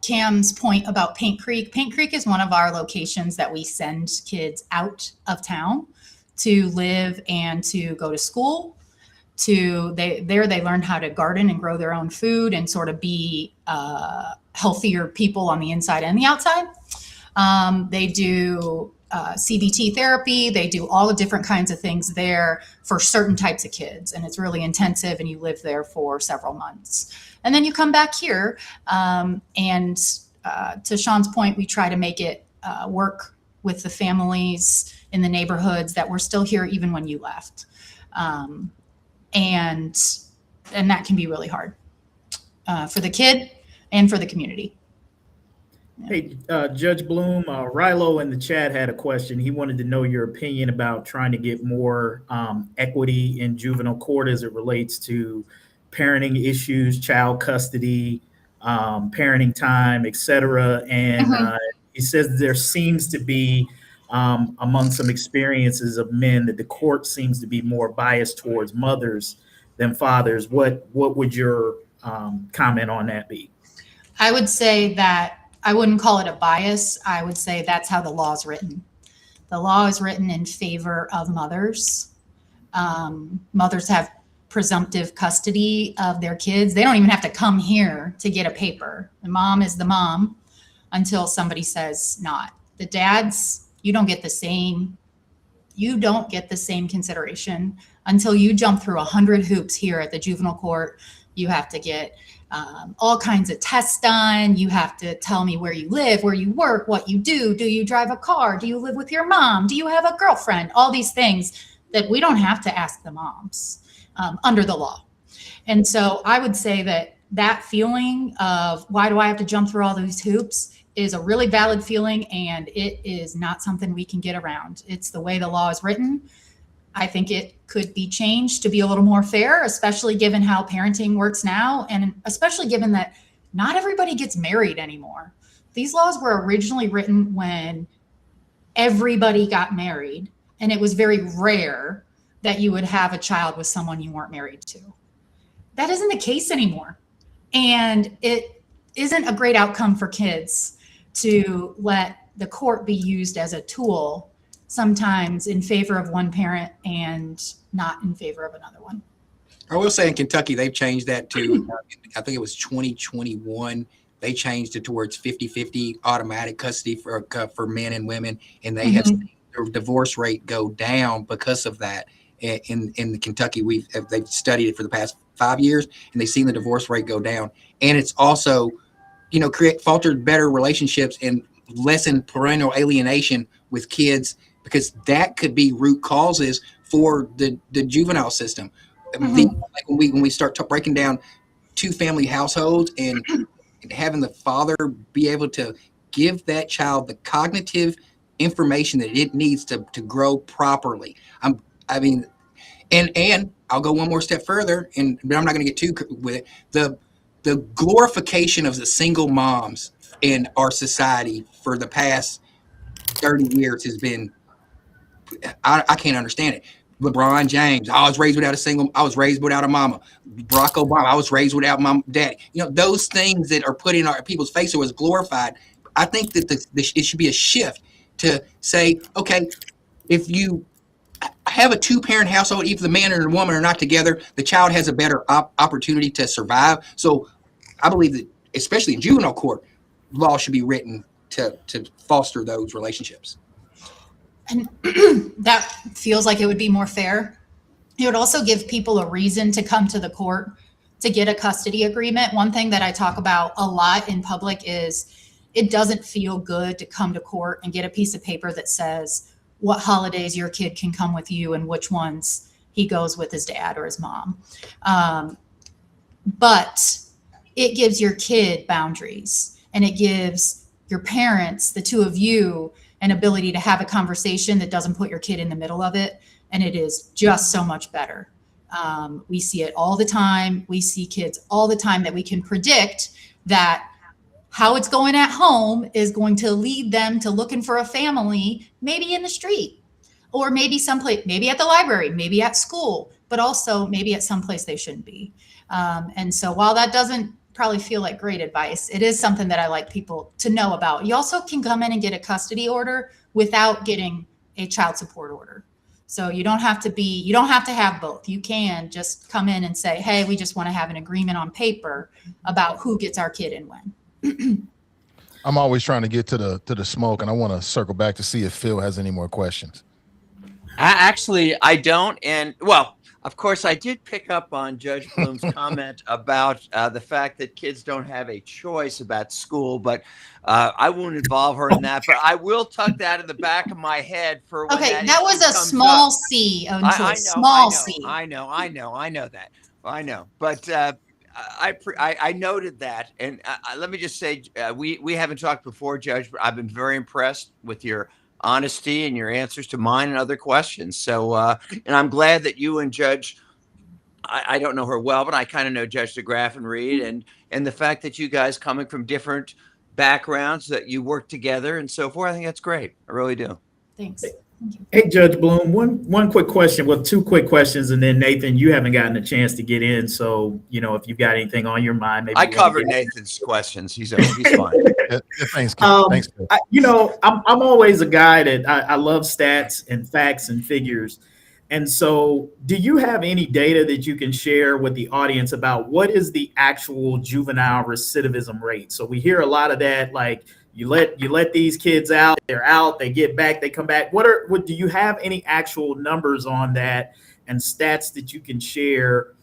Cam's point about Paint Creek is one of our locations that we send kids out of town to live and to go to school. They learn how to garden and grow their own food and sort of be healthier people on the inside and the outside. They do CBT therapy. They do all the different kinds of things there for certain types of kids. And it's really intensive and you live there for several months. And then you come back here. And to Sean's point, we try to make it work with the families in the neighborhoods that were still here even when you left. And that can be really hard for the kid and for the community. Yeah. Hey, Judge Bloom, Rilo in the chat had a question. He wanted to know your opinion about trying to get more equity in juvenile court as it relates to parenting issues, child custody, parenting time, etc. And he says there seems to be among some experiences of men that the court seems to be more biased towards mothers than fathers. What would your comment on that be? I would say that I wouldn't call it a bias. I would say that's how the law is written. The law is written in favor of mothers. Mothers have presumptive custody of their kids. They don't even have to come here to get a paper. The mom is the mom until somebody says not. The dads, you don't get the same consideration until you jump through 100 hoops here at the juvenile court. You have to get all kinds of tests done. You have to tell me where you live, where you work, what you do. Do you drive a car? Do you live with your mom? Do you have a girlfriend? All these things that we don't have to ask the moms under the law. And so I would say that feeling of why do I have to jump through all these hoops is a really valid feeling, and it is not something we can get around. It's the way the law is written. I think it could be changed to be a little more fair, especially given how parenting works now, and especially given that not everybody gets married anymore. These laws were originally written when everybody got married, and it was very rare that you would have a child with someone you weren't married to. That isn't the case anymore. And it isn't a great outcome for kids to let the court be used as a tool sometimes in favor of one parent and not in favor of another one. I will say in Kentucky, they've changed that to, I think it was 2021. They changed it towards 50-50 automatic custody for men and women. And they have seen their divorce rate go down because of that. In Kentucky, they've studied it for the past 5 years, and they've seen the divorce rate go down. And it's also create foster better relationships and lessen parental alienation with kids, because that could be root causes for the juvenile system. Like when we start breaking down two family households and having the father be able to give that child the cognitive information that it needs to grow properly. I mean, and I'll go one more step further, but I'm not going to get too with it. The glorification of the single moms in our society for the past 30 years has been, I can't understand it. LeBron James, I was raised without a mama. Barack Obama, I was raised without my daddy. Those things that are put in our people's face or was glorified. I think that it should be a shift to say, okay, if you have a two-parent household, if the man and the woman are not together, the child has a better opportunity to survive. So I believe that, especially in juvenile court, law should be written to foster those relationships. And that feels like it would be more fair. It would also give people a reason to come to the court to get a custody agreement. One thing that I talk about a lot in public is it doesn't feel good to come to court and get a piece of paper that says what holidays your kid can come with you and which ones he goes with his dad or his mom. But it gives your kid boundaries, and it gives your parents, the two of you, an ability to have a conversation that doesn't put your kid in the middle of it. And it is just so much better. We see it all the time. We see kids all the time that we can predict that how it's going at home is going to lead them to looking for a family, maybe in the street, or maybe someplace, maybe at the library, maybe at school, but also maybe at someplace they shouldn't be. And so while that doesn't probably feel like great advice, it is something that I like people to know about. You also can come in and get a custody order without getting a child support order. So you don't have to have both. You can just come in and say, hey, we just want to have an agreement on paper about who gets our kid and when. I'm always trying to get to the smoke, and I want to circle back to see if Phil has any more questions. I don't. And well, of course, I did pick up on Judge Bloom's comment about the fact that kids don't have a choice about school, but I won't involve her in that. But I will tuck that in the back of my head for when that was a small C. Small C. I know that. I know, but I noted that, and let me just say, we haven't talked before, Judge, but I've been very impressed with your honesty and your answers to mine and other questions. So, and I'm glad that you and Judge, I don't know her well, but I kind of know Judge DeGraff and Reed, and the fact that you guys coming from different backgrounds, that you work together and so forth. I think that's great. I really do. Thanks. Hey, Judge Bloom, one quick question. Well, two quick questions, and then Nathan, you haven't gotten a chance to get in, so if you've got anything on your mind, maybe I covered Nathan's questions. He's fine. Thanks. Thanks. I'm always a guy that I love stats and facts and figures, and so do you have any data that you can share with the audience about what is the actual juvenile recidivism rate? So we hear a lot of that, like, you let these kids out, they're out, they get back, they come back. What do you have any actual numbers on that and stats that you can share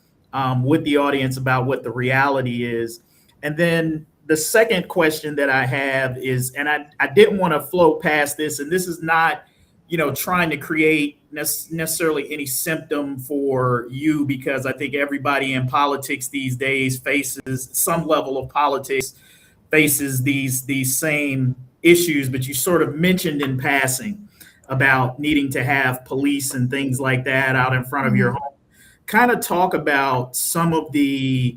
with the audience about what the reality is? And then the second question that I have is, and I didn't want to float past this, and this is not, trying to create necessarily any symptom for you, because I think everybody in politics these days faces some level of politics, faces these same issues, but you sort of mentioned in passing about needing to have police and things like that out in front of your home. Kind of talk about some of the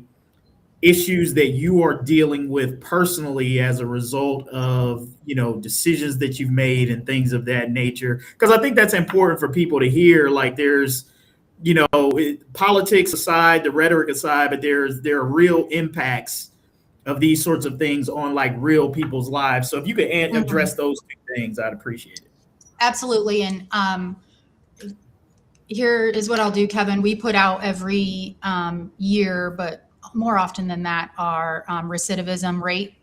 issues that you are dealing with personally as a result of, decisions that you've made and things of that nature. Because I think that's important for people to hear. Like, there's, politics aside, the rhetoric aside, but there are real impacts of these sorts of things on like real people's lives. So if you could address those two things, I'd appreciate it. Absolutely. And here is what I'll do, Kevin. We put out every year, but more often than that, our recidivism rate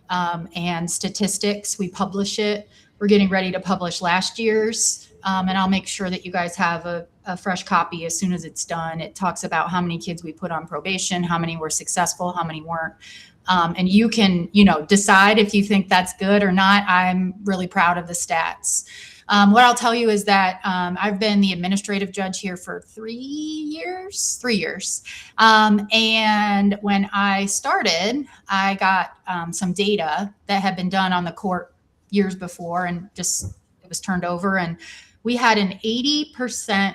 and statistics. We publish it. We're getting ready to publish last year's, and I'll make sure that you guys have a fresh copy as soon as it's done. It talks about how many kids we put on probation, how many were successful, how many weren't. And you can, decide if you think that's good or not. I'm really proud of the stats. What I'll tell you is that I've been the administrative judge here for 3 years. And when I started, I got some data that had been done on the court years before, and just it was turned over. And we had an 80%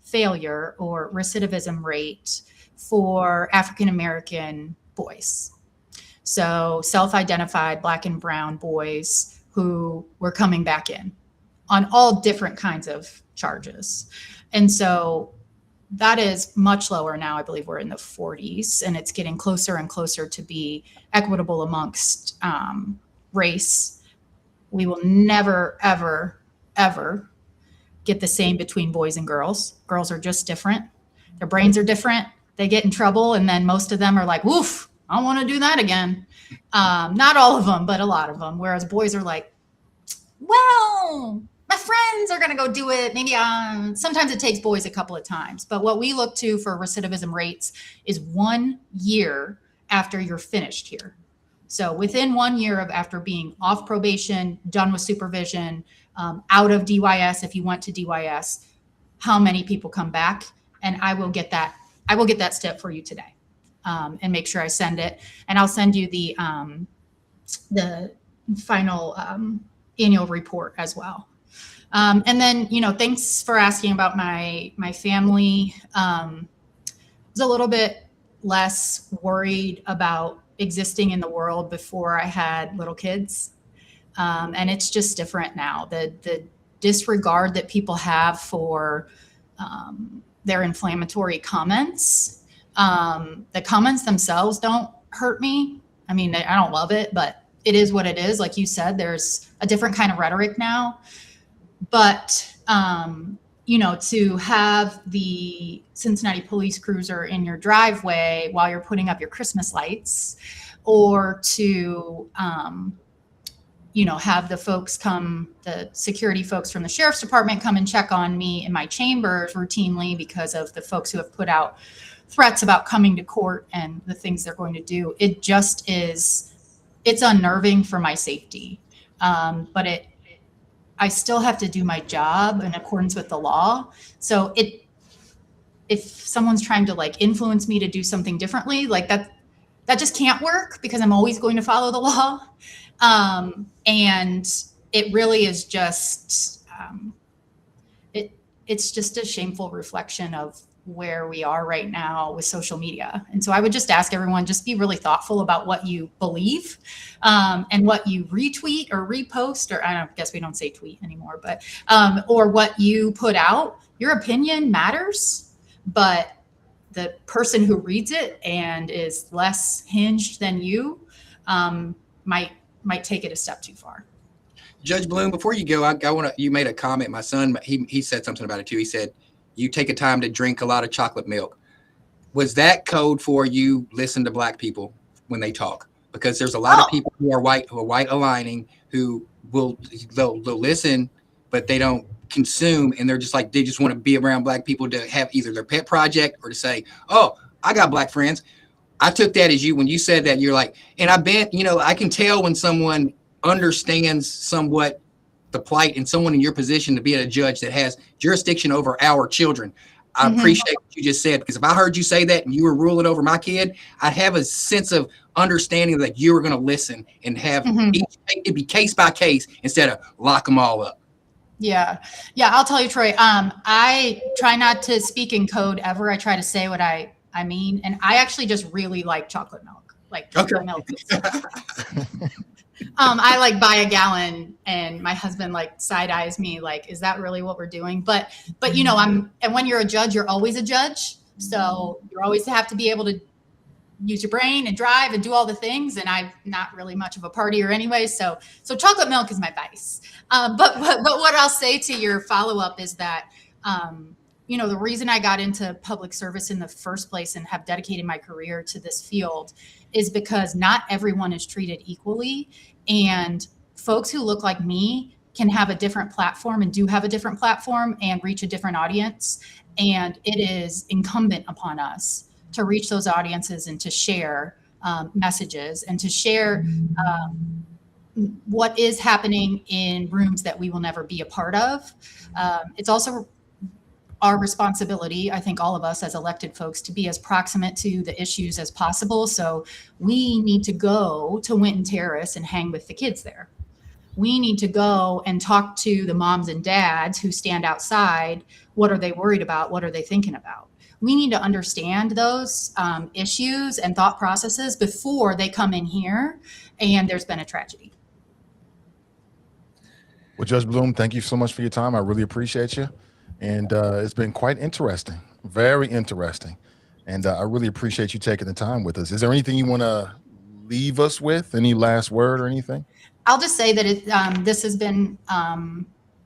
failure or recidivism rate for African-American boys. So self-identified Black and brown boys who were coming back in on all different kinds of charges. And so that is much lower now. I believe we're in the 40s, and it's getting closer and closer to be equitable amongst race. We will never, ever, ever get the same between boys and girls. Girls are just different. Their brains are different. They get in trouble, and then most of them are like, woof, I don't want to do that again. Not all of them, but a lot of them. Whereas boys are like, well, my friends are going to go do it. Maybe sometimes it takes boys a couple of times. But what we look to for recidivism rates is 1 year after you're finished here. So within 1 year of after being off probation, done with supervision, out of DYS, if you went to DYS, how many people come back? And I will get that step for you today, and make sure I send it. And I'll send you the final annual report as well. And then, thanks for asking about my family. I was a little bit less worried about existing in the world before I had little kids. And it's just different now. The disregard that people have for their inflammatory comments. The comments themselves don't hurt me. I mean, I don't love it, but it is what it is. Like you said, there's a different kind of rhetoric now. But, to have the Cincinnati police cruiser in your driveway while you're putting up your Christmas lights, or to, have the security folks from the sheriff's department come and check on me in my chambers routinely because of the folks who have put out threats about coming to court and the things they're going to do. It just is, it's unnerving for my safety. But I still have to do my job in accordance with the law. So if someone's trying to influence me to do something differently, that just can't work, because I'm always going to follow the law. And it really is just, it's just a shameful reflection of where we are right now with social media. And so I would just ask everyone, just be really thoughtful about what you believe, and what you retweet or repost, or I guess we don't say tweet anymore, but, or what you put out. Your opinion matters, but the person who reads it and is less hinged than you, might take it a step too far. Judge Bloom, before you go, you made a comment. My son, he said something about it too. He said, you take a time to drink a lot of chocolate milk. Was that code for you listen to Black people when they talk? Because there's a lot of people who are white aligning, who they'll listen, but they don't consume, and they're just like, they just want to be around Black people to have either their pet project or to say, oh, I got Black friends. I took that as when you said that, you're like, and I've been, I can tell when someone understands somewhat the plight, and someone in your position to be a judge that has jurisdiction over our children. I appreciate what you just said, because if I heard you say that and you were ruling over my kid, I'd have a sense of understanding that you were going to listen and have it be case by case instead of lock them all up. Yeah. I'll tell you, Troy, I try not to speak in code ever. I try to say what I mean. And I actually just really like chocolate milk, chocolate milk. I buy a gallon, and my husband side eyes me is that really what we're doing? But and when you're a judge, you're always a judge. So you always have to be able to use your brain and drive and do all the things. And I'm not really much of a partier anyway. So chocolate milk is my vice. But what I'll say to your follow-up is that, the reason I got into public service in the first place and have dedicated my career to this field is because not everyone is treated equally. And folks who look like me can have a different platform and do have a different platform and reach a different audience. And it is incumbent upon us to reach those audiences and to share messages and to share what is happening in rooms that we will never be a part of. It's also our responsibility, I think all of us as elected folks, to be as proximate to the issues as possible. So we need to go to Winton Terrace and hang with the kids there. We need to go and talk to the moms and dads who stand outside. What are they worried about? What are they thinking about? We need to understand those issues and thought processes before they come in here and there's been a tragedy. Well, Judge Bloom, thank you so much for your time. I really appreciate you. And it's been quite interesting, very interesting. And I really appreciate you taking the time with us. Is there anything you want to leave us with? Any last word or anything? I'll just say that this has been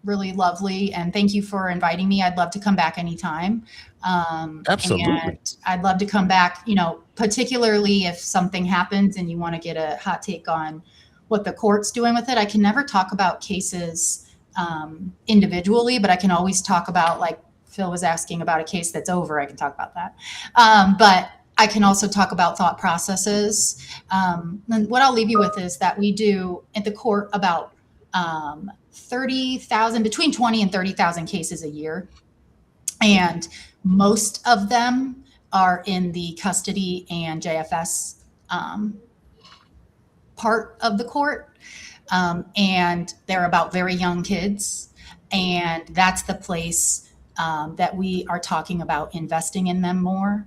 really lovely. And thank you for inviting me. I'd love to come back anytime. Absolutely. And I'd love to come back, particularly if something happens and you want to get a hot take on what the court's doing with it. I can never talk about cases individually, but I can always talk about, like Phil was asking about a case that's over. I can talk about that. But I can also talk about thought processes. And what I'll leave you with is that we do at the court about 30,000, between 20 and 30,000 cases a year. And most of them are in the custody and JFS part of the court. And they're about very young kids. And that's the place that we are talking about investing in them more,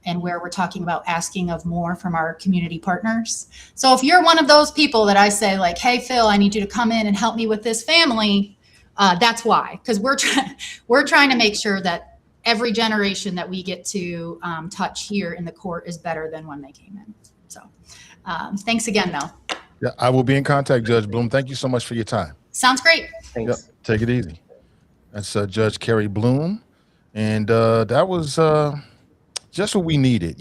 and where we're talking about asking of more from our community partners. So if you're one of those people that I say, like, hey, Phil, I need you to come in and help me with this family, that's why. Because we're trying to make sure that every generation that we get to touch here in the court is better than when they came in. So thanks again, though. Yeah, I will be in contact, Judge Bloom. Thank you so much for your time. Sounds great. Thanks. Yep, take it easy. That's Judge Carrie Bloom. And that was just what we needed.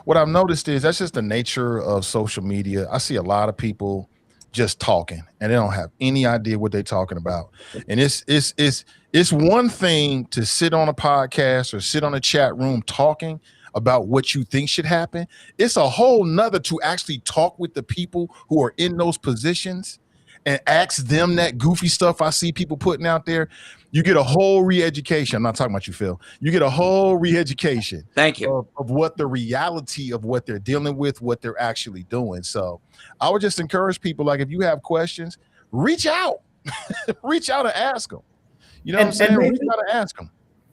What I've noticed is that's just the nature of social media. I see a lot of people just talking and they don't have any idea what they're talking about. And it's one thing to sit on a podcast or sit on a chat room talking about what you think should happen. It's a whole nother to actually talk with the people who are in those positions and ask them that goofy stuff I see people putting out there. You get a whole re-education. I'm not talking about you, Phil. You get a whole re-education. Thank you. Of what the reality of what they're dealing with, what they're actually doing. So I would just encourage people, like, if you have questions, reach out. Reach out and ask them. You know what I'm saying? Reach out and ask them.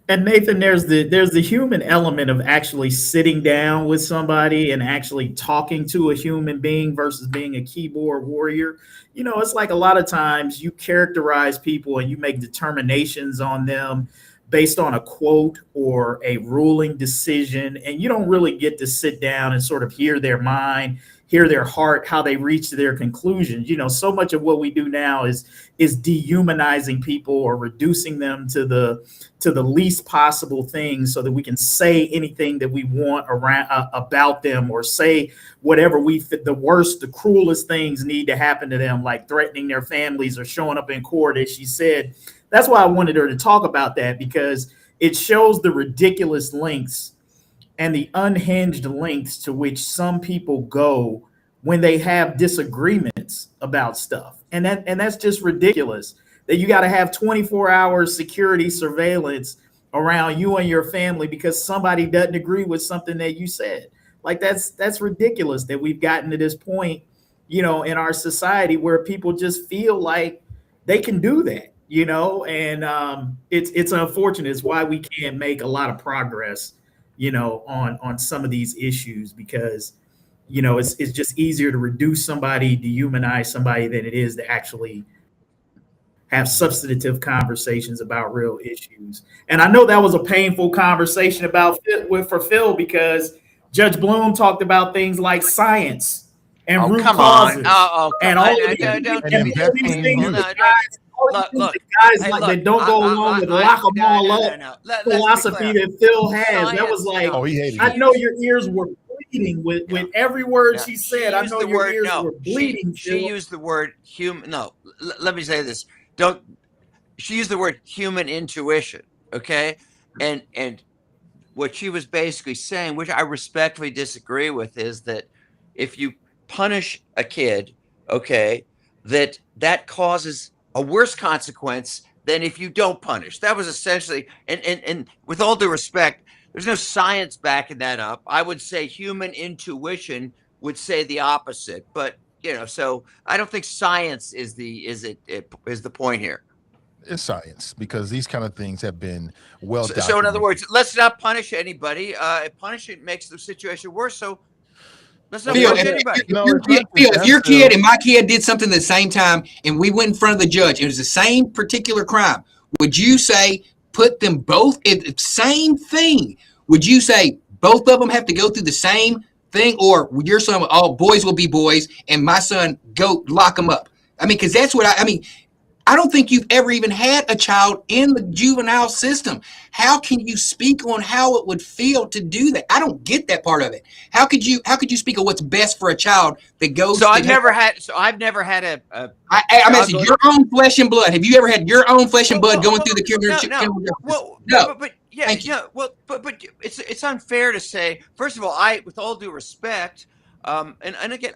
And Nathan, there's the human element of actually sitting down with somebody and actually talking to a human being versus being a keyboard warrior. It's like a lot of times you characterize people and you make determinations on them based on a quote or a ruling decision, and you don't really get to sit down and sort of hear their mind, hear their heart, how they reach their conclusions. So much of what we do now is dehumanizing people or reducing them to the least possible things so that we can say anything that we want about them, or say whatever the worst, the cruelest things need to happen to them, like threatening their families or showing up in court, as she said. That's why I wanted her to talk about that, because it shows the ridiculous lengths and the unhinged lengths to which some people go when they have disagreements about stuff. And that's just ridiculous, that you got to have 24-hour security surveillance around you and your family because somebody doesn't agree with something that you said. Like, that's ridiculous that we've gotten to this point, in our society where people just feel like they can do that. And it's unfortunate. It's why we can't make a lot of progress, on some of these issues, because, it's just easier to reduce somebody, dehumanize somebody, than it is to actually have substantive conversations about real issues. And I know that was a painful conversation for Phil, because Judge Bloom talked about things like science and root causes and all of these things. Look, that don't go along with lock them all up philosophy that Phil has. That was like, I know your ears were bleeding with every word she said. I know your ears were bleeding. She used the word human. No, let me say this. She used the word human intuition. Okay. And what she was basically saying, which I respectfully disagree with, is that if you punish a kid, okay, that causes a worse consequence than if you don't punish. That was essentially, and with all due respect, there's no science backing that up. I would say human intuition would say the opposite, but so I don't think science is the point here. It's science, because these kind of things have been well documented. So in other words, let's not punish anybody. Punishing makes the situation worse. So let's not punish anybody. If your kid and my kid did something at the same time and we went in front of the judge, it was the same particular crime, would you say put them both in the same thing? Would you say both of them have to go through the same thing, or would your son, all boys will be boys, and my son go lock them up? I mean, because that's what I mean. I don't think you've ever even had a child in the juvenile system. How can you speak on how it would feel to do that? I don't get that part of it. How could you speak of what's best for a child that goes? So I've never had a. I mean, your own flesh and blood. Have you ever had your own flesh and blood going through the criminal justice? No. But it's unfair to say. First of all, with all due respect, and again,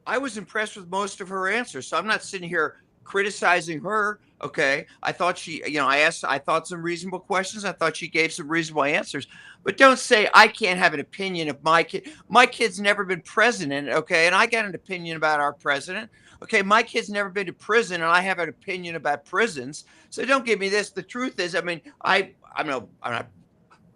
I was impressed with most of her answers. So I'm not sitting here criticizing her. Okay. I thought I thought some reasonable questions. I thought she gave some reasonable answers, but don't say I can't have an opinion of my kid. My kid's never been president. Okay. And I got an opinion about our president. Okay. My kid's never been to prison and I have an opinion about prisons. So don't give me this. The truth is, I mean, I'm not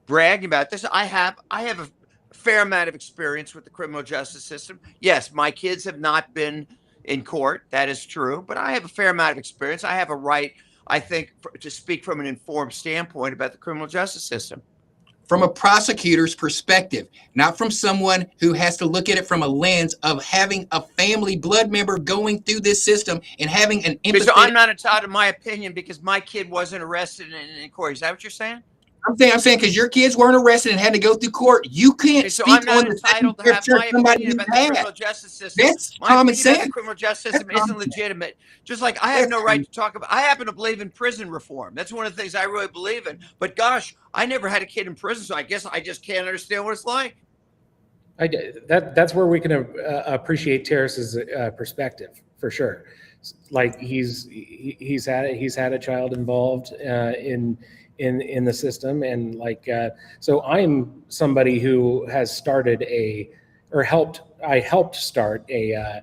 bragging about this. I have a fair amount of experience with the criminal justice system. Yes. My kids have not been in court. That is true. But I have a fair amount of experience. I have a right, I think, to speak from an informed standpoint about the criminal justice system. From a prosecutor's perspective, not from someone who has to look at it from a lens of having a family blood member going through this system and having an empathy. So I'm not entitled to my opinion because my kid wasn't arrested in court. Is that what you're saying? I'm saying because your kids weren't arrested and had to go through court, you can't speak I'm not on entitled to have my opinion about the criminal justice system. That's common sense. The criminal justice system isn't legitimate. Just like I have no right to talk about. I happen to believe in prison reform. That's one of the things I really believe in. But gosh, I never had a kid in prison, so I guess I just can't understand what it's like. That's where we can appreciate Tarris's perspective for sure. Like he's had a child involved in the system, and so I'm somebody who has started I helped start a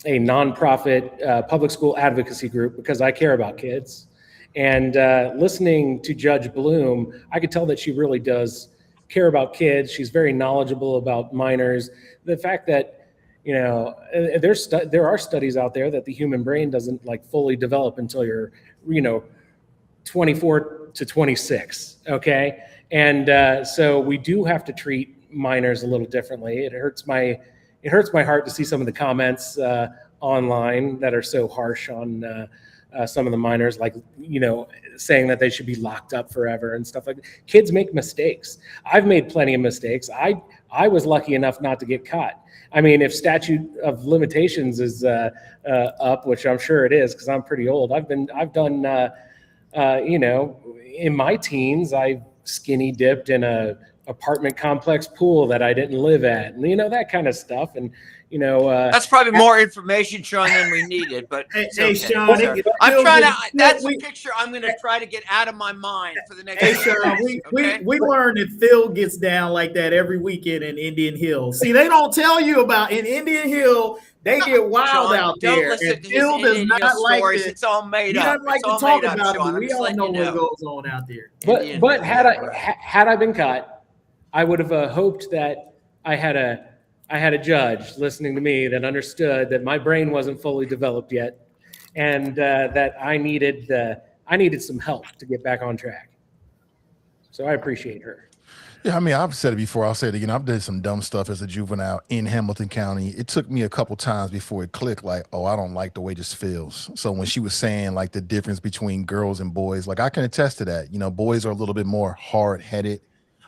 nonprofit public school advocacy group because I care about kids. And listening to Judge Bloom, I could tell that she really does care about kids. She's very knowledgeable about minors. The fact that there are studies out there that the human brain doesn't fully develop until you're 24 to 26. Okay. And so we do have to treat minors a little differently. It hurts my heart to see some of the comments online that are so harsh on some of the minors, saying that they should be locked up forever and stuff like that. Kids make mistakes. I've made plenty of mistakes. I was lucky enough not to get caught. I mean, if statute of limitations is up, which I'm sure it is because I'm pretty old, I've done in my teens, I skinny dipped in a apartment complex pool that I didn't live at, and that kind of stuff. And that's probably more information, Sean, than we needed. But hey, Sean, I'm trying to. That's a picture I'm going to try to get out of my mind for the next. Hey, Sean, we learned that Phil gets down like that every weekend in Indian Hill. See, they don't tell you about in Indian Hill. They get wild out there. And Phil does not like this. It's all made up. He doesn't like to talk about it. We all know what goes on out there. But had I been caught, I would have hoped that I had a judge listening to me that understood that my brain wasn't fully developed yet, and that I needed some help to get back on track. So I appreciate her. Yeah, I mean, I've said it before. I'll say it again. I've done some dumb stuff as a juvenile in Hamilton County. It took me a couple times before it clicked, oh, I don't like the way this feels. So when she was saying the difference between girls and boys, I can attest to that. Boys are a little bit more hard-headed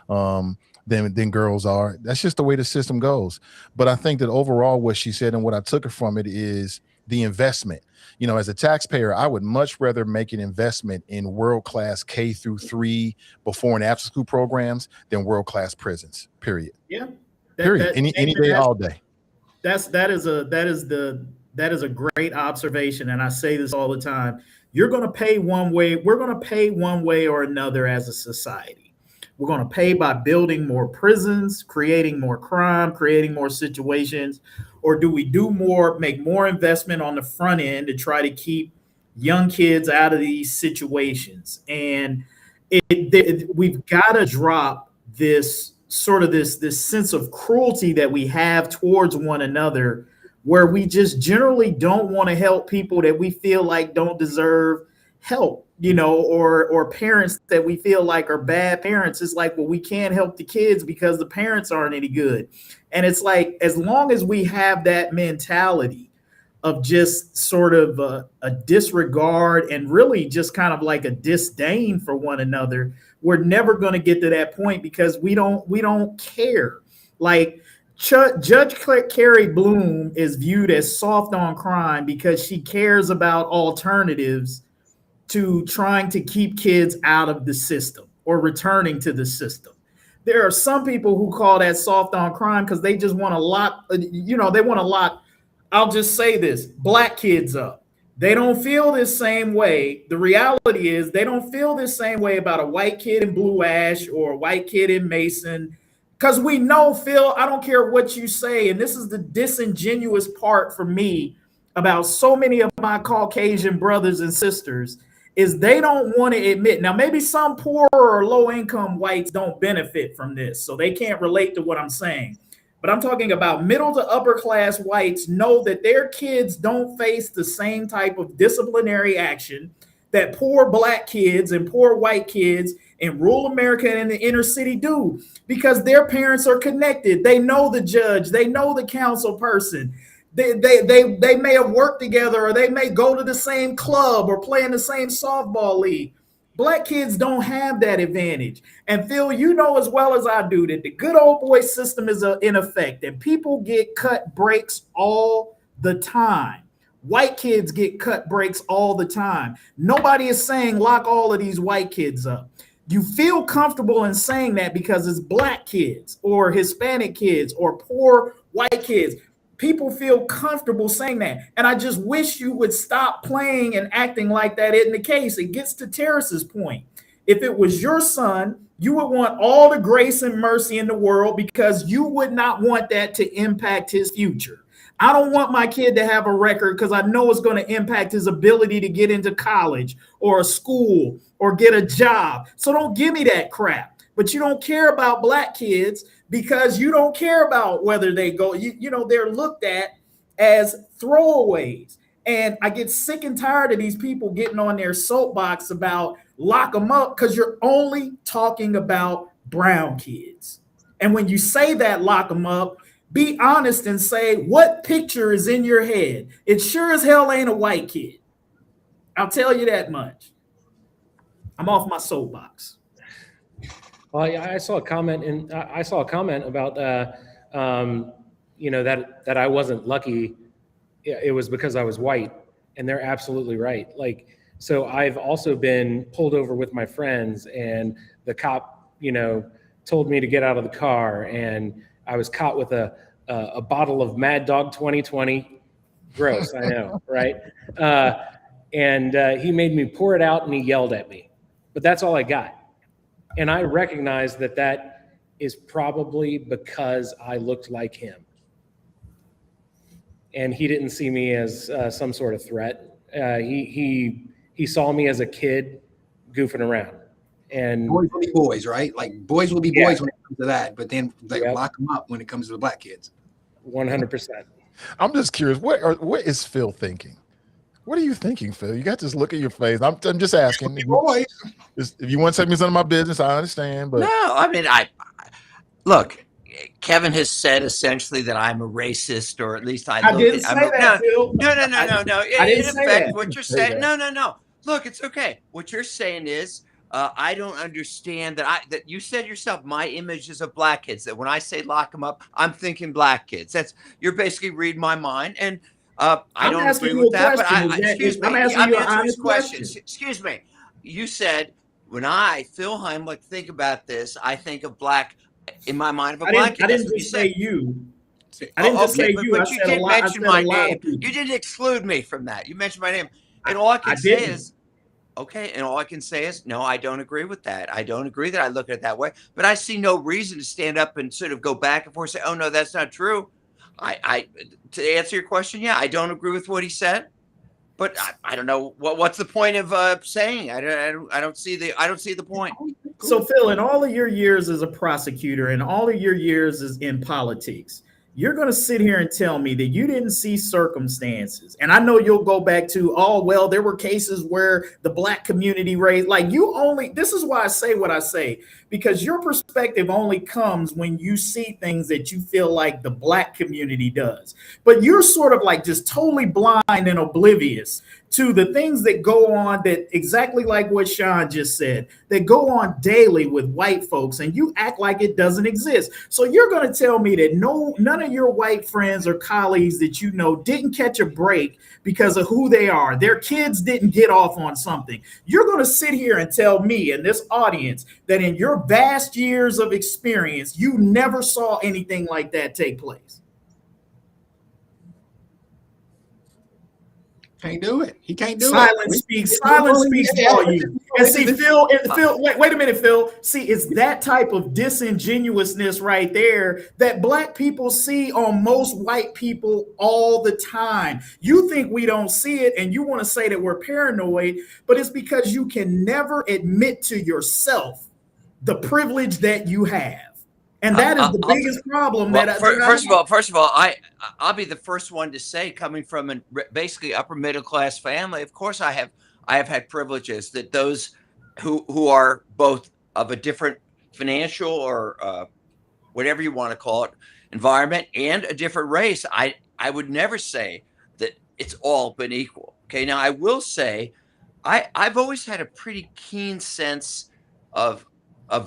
than girls are. That's just the way the system goes. But I think that overall what she said and what I took from it is the investment. As a taxpayer, I would much rather make an investment in world-class K-3 before and after school programs than world-class prisons, period. Yeah, Period. Any day, all day. That is a great observation, and I say this all the time. You're going to pay one way. We're going to pay one way or another as a society. We're going to pay by building more prisons, creating more crime, creating more situations, or do we make more investment on the front end to try to keep young kids out of these situations? And we've got to drop this sort of this sense of cruelty that we have towards one another, where we just generally don't want to help people that we feel like don't deserve help, or parents that we feel like are bad parents. It's like, well, we can't help the kids because the parents aren't any good. And it's like, as long as we have that mentality of just sort of a disregard and really just kind of like a disdain for one another, we're never going to get to that point, because we don't care. Like Judge Carrie Bloom is viewed as soft on crime because she cares about alternatives to trying to keep kids out of the system or returning to the system. There are some people who call that soft on crime because they just want to lock, they want to lock, I'll just say this, Black kids up. They don't feel this same way. The reality is they don't feel this same way about a white kid in Blue Ash or a white kid in Mason. Because we know, Phil, I don't care what you say, and this is the disingenuous part for me about so many of my Caucasian brothers and sisters, is they don't want to admit. Now, maybe some poor or low-income whites don't benefit from this, so they can't relate to what I'm saying. But I'm talking about middle to upper class whites know that their kids don't face the same type of disciplinary action that poor Black kids and poor white kids in rural America and in the inner city do, because their parents are connected. They know the judge, they know the council person. They may have worked together, or they may go to the same club or play in the same softball league. Black kids don't have that advantage. And Phil, you know as well as I do that the good old boy system is in effect, and people get cut breaks all the time. White kids get cut breaks all the time. Nobody is saying lock all of these white kids up. You feel comfortable in saying that because it's Black kids or Hispanic kids or poor white kids. People feel comfortable saying that. And I just wish you would stop playing and acting like that isn't the case. It gets to Tarris's point. If it was your son, you would want all the grace and mercy in the world because you would not want that to impact his future. I don't want my kid to have a record because I know it's going to impact his ability to get into college or a school or get a job. So don't give me that crap. But you don't care about Black kids because you don't care about whether they go, they're looked at as throwaways. And I get sick and tired of these people getting on their soapbox about lock them up because you're only talking about brown kids. And when you say that, lock them up, be honest and say what picture is in your head. It sure as hell ain't a white kid. I'll tell you that much. I'm off my soapbox. Well, yeah, I saw a comment about that I wasn't lucky. It was because I was white, and they're absolutely right. Like, so I've also been pulled over with my friends, and the cop, told me to get out of the car, and I was caught with a bottle of Mad Dog 2020. Gross, I know, right? And he made me pour it out, and he yelled at me, but that's all I got. And I recognize that is probably because I looked like him. And he didn't see me as some sort of threat. He saw me as a kid goofing around. And boys will be boys, right? Like boys will be boys when it comes to that, but then lock them up when it comes to the Black kids. 100%. I'm just curious, what is Phil thinking? What are you thinking, Phil? You got this look at your face. I'm just asking. If you want to take me some of my business, I understand. But no, I mean, I look. Kevin has said essentially that I'm a racist, or at least I didn't say that, Phil. No. I didn't say that. What you're saying, no. Look, it's okay. What you're saying is, I don't understand that you said yourself, my image is of Black kids. That when I say lock them up, I'm thinking Black kids. You're basically reading my mind, and I don't agree with that. But excuse me, I'm asking you an honest question. Excuse me. You said when I, Phil Heimlich, think about this, I think of Black in my mind of a I black didn't. kid. I That's didn't what you just said. say you. I didn't just say you. I But you said a did lot. I mention said a my lot name. of people. You didn't exclude me from that. You mentioned my name. And all I I can say didn't. is, okay, and all I can say is, no, I don't agree with that. I don't agree that I look at it that way. But I see no reason to stand up and sort of go back and forth, say, oh no, that's not true. I to answer your question, yeah, I don't agree with what he said. But I don't know what's the point of saying. I don't see the point. So, Phil, in all of your years as a prosecutor and all of your years as in politics, you're going to sit here and tell me that you didn't see circumstances. And I know you'll go back to, oh, well, there were cases where the black community raised, like you only, this is why I say what I say, because your perspective only comes when you see things that you feel like the black community does. But you're sort of like just totally blind and oblivious to the things that go on, that exactly like what Sean just said, that go on daily with white folks, and you act like it doesn't exist. So you're going to tell me that none of your white friends or colleagues that you know didn't catch a break because of who they are. Their kids didn't get off on something. You're going to sit here and tell me and this audience that in your vast years of experience, you never saw anything like that take place. Can't do it. He can't do Silence it. speaks. Silence speaks volume. And see, Phil, wait a minute, Phil. See, it's that type of disingenuousness right there that black people see on most white people all the time. You think we don't see it, and you want to say that we're paranoid, but it's because you can never admit to yourself the privilege that you have. And that is the biggest problem. Well, first of all, I'll be the first one to say, coming from a basically upper middle class family, of course I have had privileges that those who are both of a different financial or whatever you want to call it environment and a different race. I would never say that it's all been equal. Okay, now I will say I've always had a pretty keen sense of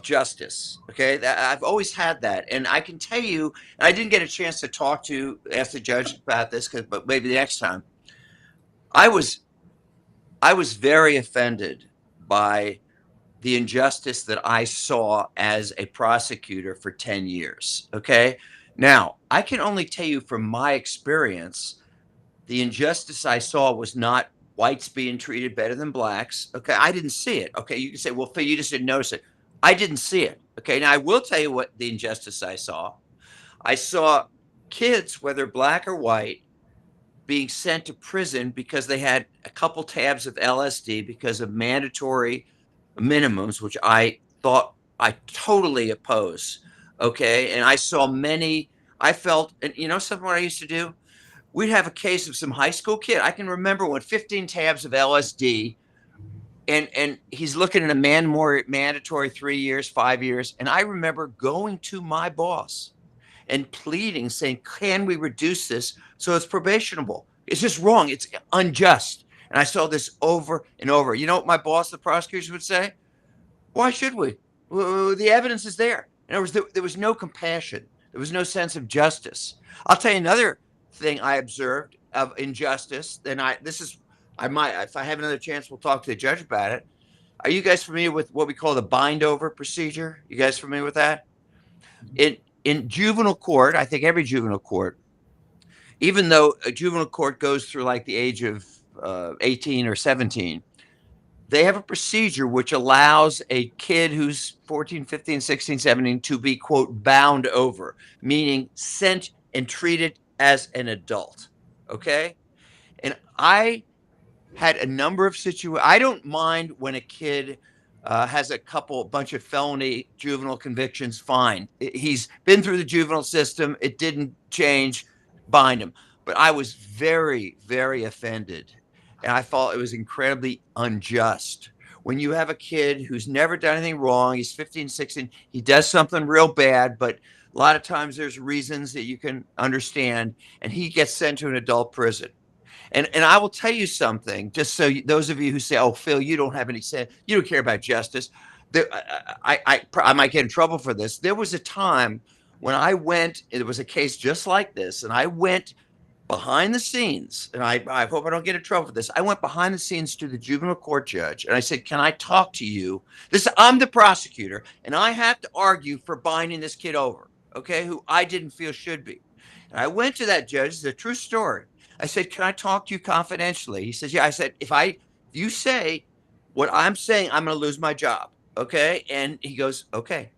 justice. Okay, I've always had that, and I can tell you, and I didn't get a chance to ask the judge about this, but maybe the next time. I was very offended by the injustice that I saw as a prosecutor for 10 years. Okay, now I can only tell you from my experience, the injustice I saw was not whites being treated better than blacks. Okay, I didn't see it. Okay, you can say, well, Phil, you just didn't notice it. I didn't see it. Okay, now I will tell you what the injustice I saw. I saw kids, whether black or white, being sent to prison because they had a couple tabs of LSD because of mandatory minimums, which I thought I totally oppose. Okay, and I saw many. I felt, and you know, something what I used to do. We'd have a case of some high school kid. I can remember when 15 tabs of LSD. And he's looking at a mandatory 3 years, 5 years. And I remember going to my boss and pleading, saying, can we reduce this so it's probationable? It's just wrong. It's unjust. And I saw this over and over. You know what my boss, the prosecutors, would say? Why should we? Well, the evidence is there. In other words, there was no compassion. There was no sense of justice. I'll tell you another thing I observed of injustice. I might, if I have another chance, we'll talk to the judge about it. Are you guys familiar with what we call the bind over procedure? You guys familiar with that? In juvenile court, I think every juvenile court, even though a juvenile court goes through like the age of 18 or 17, they have a procedure which allows a kid who's 14, 15, 16, 17 to be, quote, bound over, meaning sent and treated as an adult. Okay? And I had a number of situations. I don't mind when a kid has a bunch of felony juvenile convictions. Fine. He's been through the juvenile system. It didn't change. Bind him. But I was very, very offended. And I thought it was incredibly unjust. When you have a kid who's never done anything wrong, he's 15, 16, he does something real bad, but a lot of times there's reasons that you can understand, and he gets sent to an adult prison. And I will tell you something, just so those of you who say, "Oh, Phil, you don't have any sense, you don't care about justice," I might get in trouble for this. There was a time when I went, it was a case just like this, and I went behind the scenes, and I hope I don't get in trouble for this. I went behind the scenes to the juvenile court judge and I said, can I talk to you? I'm the prosecutor and I have to argue for binding this kid over, okay, who I didn't feel should be. And I went to that judge, it's a true story. I said, can I talk to you confidentially? He says, yeah. I said, if you say what I'm saying, I'm going to lose my job. Okay. And he goes, okay.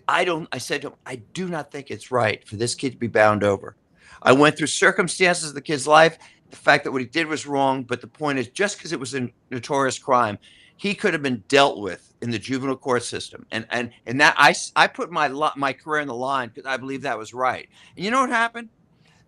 I said to him, I do not think it's right for this kid to be bound over. I went through circumstances of the kid's life, the fact that what he did was wrong. But the point is, just because it was a notorious crime, he could have been dealt with in the juvenile court system. And that I put my career in the line because I believe that was right. And you know what happened?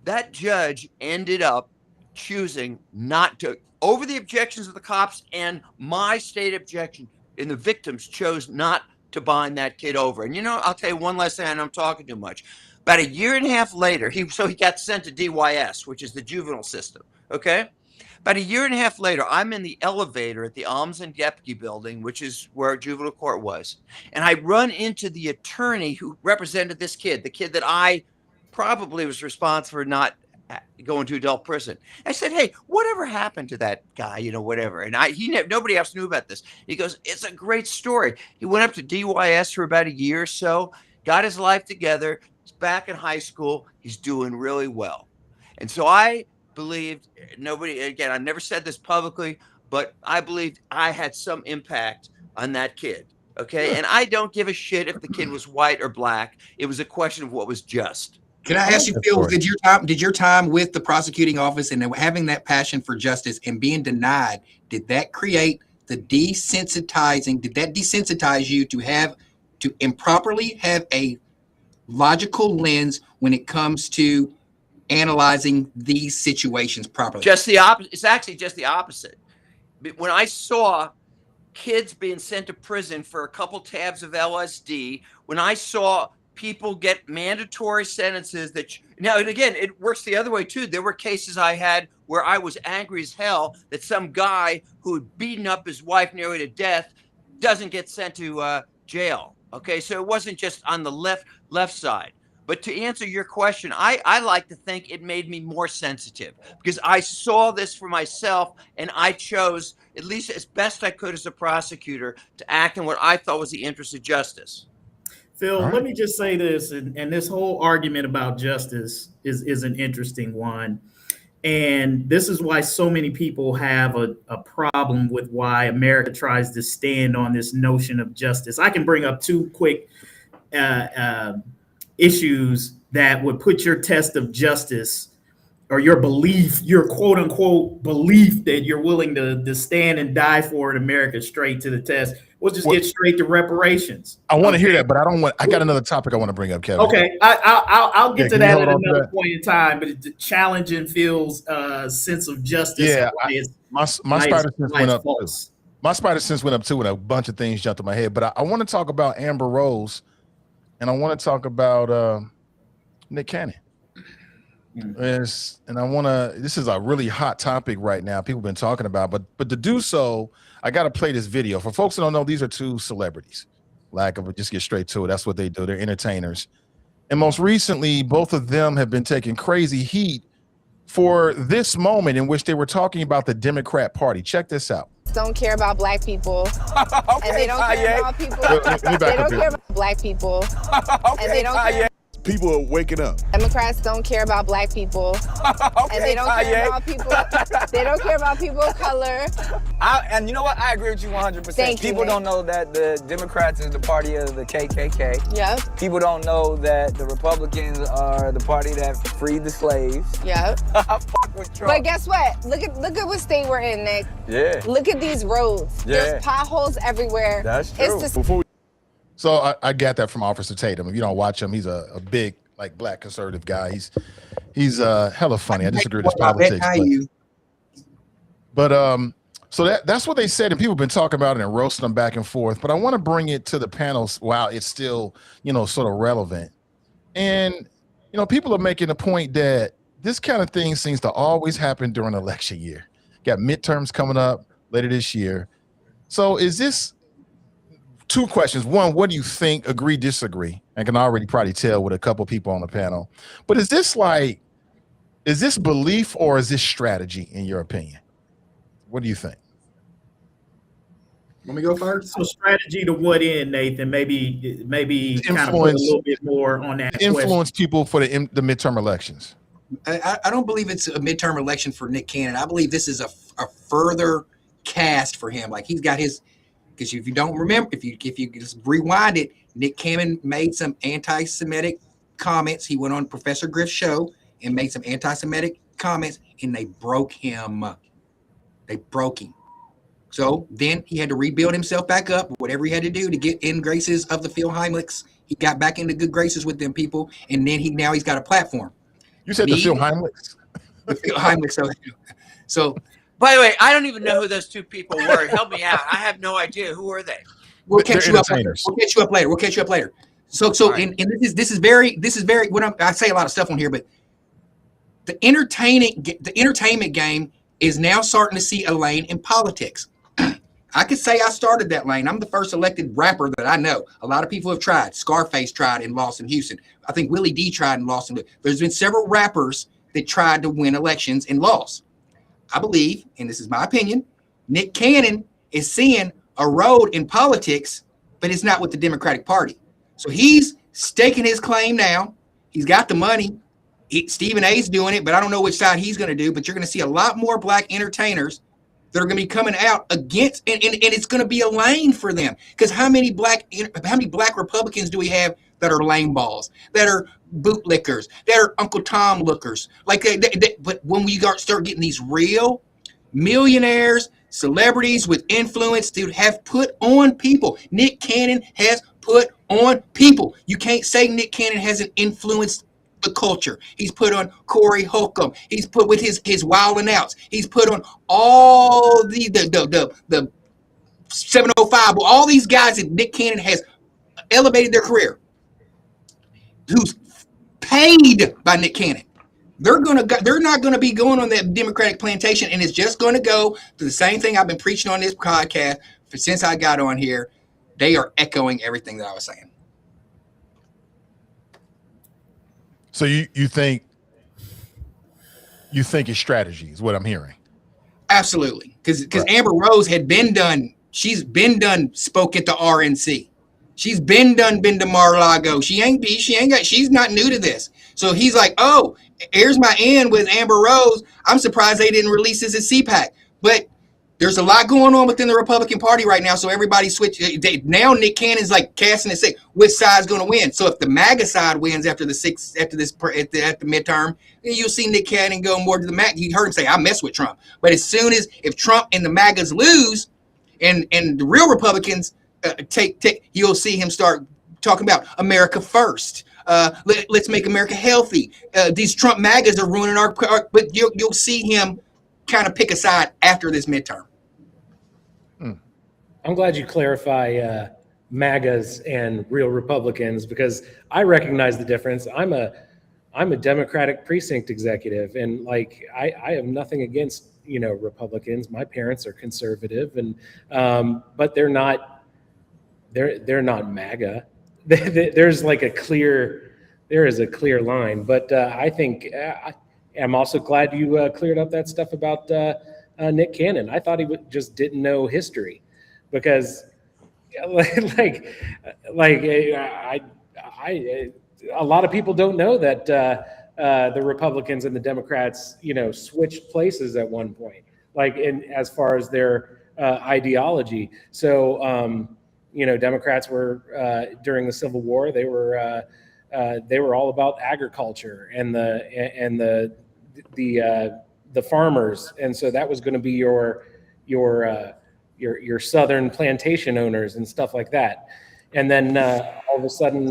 That judge ended up choosing not to, over the objections of the cops and my state objection, and the victims chose not to bind that kid over. And I'll tell you one last thing. I know I'm talking too much. About a year and a half later, he got sent to DYS, which is the juvenile system. Okay. About a year and a half later, I'm in the elevator at the Alms and Gepke building, which is where juvenile court was. And I run into the attorney who represented this kid, the kid that I probably was responsible for not going to adult prison. I said, hey, whatever happened to that guy, whatever. And nobody else knew about this. He goes, it's a great story. He went up to DYS for about a year or so, got his life together. He's back in high school. He's doing really well. And so I believed I never said this publicly, but I believed I had some impact on that kid. Okay. And I don't give a shit if the kid was white or black. It was a question of what was just. Can I ask you, Phil, did your time with the prosecuting office and having that passion for justice and being denied, did that desensitize you to improperly have a logical lens when it comes to analyzing these situations properly? Just the opposite. It's actually just the opposite. When I saw kids being sent to prison for a couple tabs of LSD, when I saw people get mandatory sentences now, and again, it works the other way too. There were cases I had where I was angry as hell that some guy who had beaten up his wife nearly to death doesn't get sent to jail. Okay. So it wasn't just on the left side. But to answer your question, I like to think it made me more sensitive because I saw this for myself and I chose, at least as best I could as a prosecutor, to act in what I thought was the interest of justice. Phil, let me just say this, and this whole argument about justice is an interesting one. And this is why so many people have a problem with why America tries to stand on this notion of justice. I can bring up two quick issues that would put your test of justice or your belief, your quote unquote belief that you're willing to stand and die for in America straight to the test. We'll just get straight to reparations. I want to hear that, but I got another topic I want to bring up, Kevin. Okay, I'll get to that at another point in time, but it's challenging Phil's sense of justice. Yeah, my spider sense went up. My spider sense went up too, and a bunch of things jumped in my head. But I want to talk about Amber Rose, and I want to talk about Nick Cannon. Yes, and this is a really hot topic right now. People have been talking about, but to do so, I got to play this video. For folks that don't know, these are two celebrities. Just get straight to it. That's what they do. They're entertainers. And most recently, both of them have been taking crazy heat for this moment in which they were talking about the Democrat Party. Check this out. Don't care about black people. Okay, and they don't care about people. They don't care about black people. Okay, and they don't care. People are waking up. Democrats don't care about black people. Okay, and they don't care about people. They don't care about people of color. And you know what? I agree with you 100%. People don't know that the Democrats is the party of the KKK. Yep. People don't know that the Republicans are the party that freed the slaves. Yep. Fuck with Trump. But guess what? Look at what state we're in, Nick. Yeah. Look at these roads. Yeah. There's potholes everywhere. That's true. So I got that from Officer Tatum. If you don't watch him, he's a big black conservative guy. He's hella funny. I disagree with his politics. But so that's what they said, and people have been talking about it and roasting them back and forth. But I want to bring it to the panels while it's still sort of relevant. And people are making the point that this kind of thing seems to always happen during election year. Got midterms coming up later this year. So is this? Two questions. One, what do you think? Agree, disagree? I can already probably tell with a couple people on the panel. But is this like Is this belief or is this strategy, in your opinion? What do you think? Let me go first. So strategy to what end, Nathan? Maybe kind of put a Influence- little bit more on that question. Influence people for the midterm elections. I don't believe it's a midterm election for Nick Cannon. I believe this is a further cast for him. Like he's got his, because if you don't remember, if you just rewind it, Nick Cannon made some anti-Semitic comments. He went on Professor Griff's show and made some anti-Semitic comments, and they broke him. They broke him. So then he had to rebuild himself back up, whatever he had to do to get in graces of the Phil Heimlichs. He got back into good graces with them people, and then he's got a platform. You said the Phil Heimlichs. The Phil Heimlichs. So By the way, I don't even know who those two people were. Help me out. I have no idea. Who are they? we'll catch you up. We'll catch you up later. We'll catch you up later. So right. and this is very I say a lot of stuff on here, but the entertainment game is now starting to see a lane in politics. I could say I started that lane. I'm the first elected rapper that I know. A lot of people have tried. Scarface tried and lost in Houston. I think Willie D tried and lost. There's been several rappers that tried to win elections and lost. I believe, and this is my opinion, Nick Cannon is seeing a road in politics, but it's not with the Democratic Party. So he's staking his claim now. He's got the money. Stephen A's doing it, but I don't know which side he's going to do. But you're going to see a lot more black entertainers that are going to be coming out against, and it's going to be a lane for them. Because how many black Republicans do we have that are lame balls, that are bootlickers, that are Uncle Tom lookers? Like, but when we start getting these real millionaires, celebrities with influence, dude, have put on people. Nick Cannon has put on people. You can't say Nick Cannon hasn't influenced the culture. He's put on Corey Holcomb. He's put with his Wild and Outs. He's put on all the 705, all these guys that Nick Cannon has elevated their career. Who's paid by Nick Cannon? They're not gonna be going on that Democratic plantation, and it's just gonna go to the same thing I've been preaching on this podcast since I got on here. They are echoing everything that I was saying. So you think it's strategy is what I'm hearing. Absolutely. Because Amber Rose had been done. She's been done, spoke at the RNC. She's been to Mar-a-Lago. She's not new to this. So he's like, oh, here's my end with Amber Rose. I'm surprised they didn't release this at CPAC. But there's a lot going on within the Republican Party right now. So everybody switched. Now Nick Cannon's like casting and saying which side's going to win. So if the MAGA side wins at the midterm, then you'll see Nick Cannon go more to the MAGA. You heard him say, I mess with Trump. But as soon as if Trump and the MAGAs lose, and the real Republicans you'll see him start talking about America first. Let's make America healthy. These Trump MAGAs are ruining our but you'll see him kind of pick a side after this midterm. I'm glad you clarify MAGAs and real Republicans, because I recognize the difference. I'm a Democratic precinct executive, and like I have nothing against Republicans. My parents are conservative, and but they're not MAGA. There is a clear line. But I think I'm also glad you cleared up that stuff about Nick Cannon. I thought he just didn't know history, because a lot of people don't know that the Republicans and the Democrats switched places at one point, as far as their ideology. So Democrats were during the Civil War, they were all about agriculture and the farmers, and so that was going to be your southern plantation owners and stuff like that. And then all of a sudden,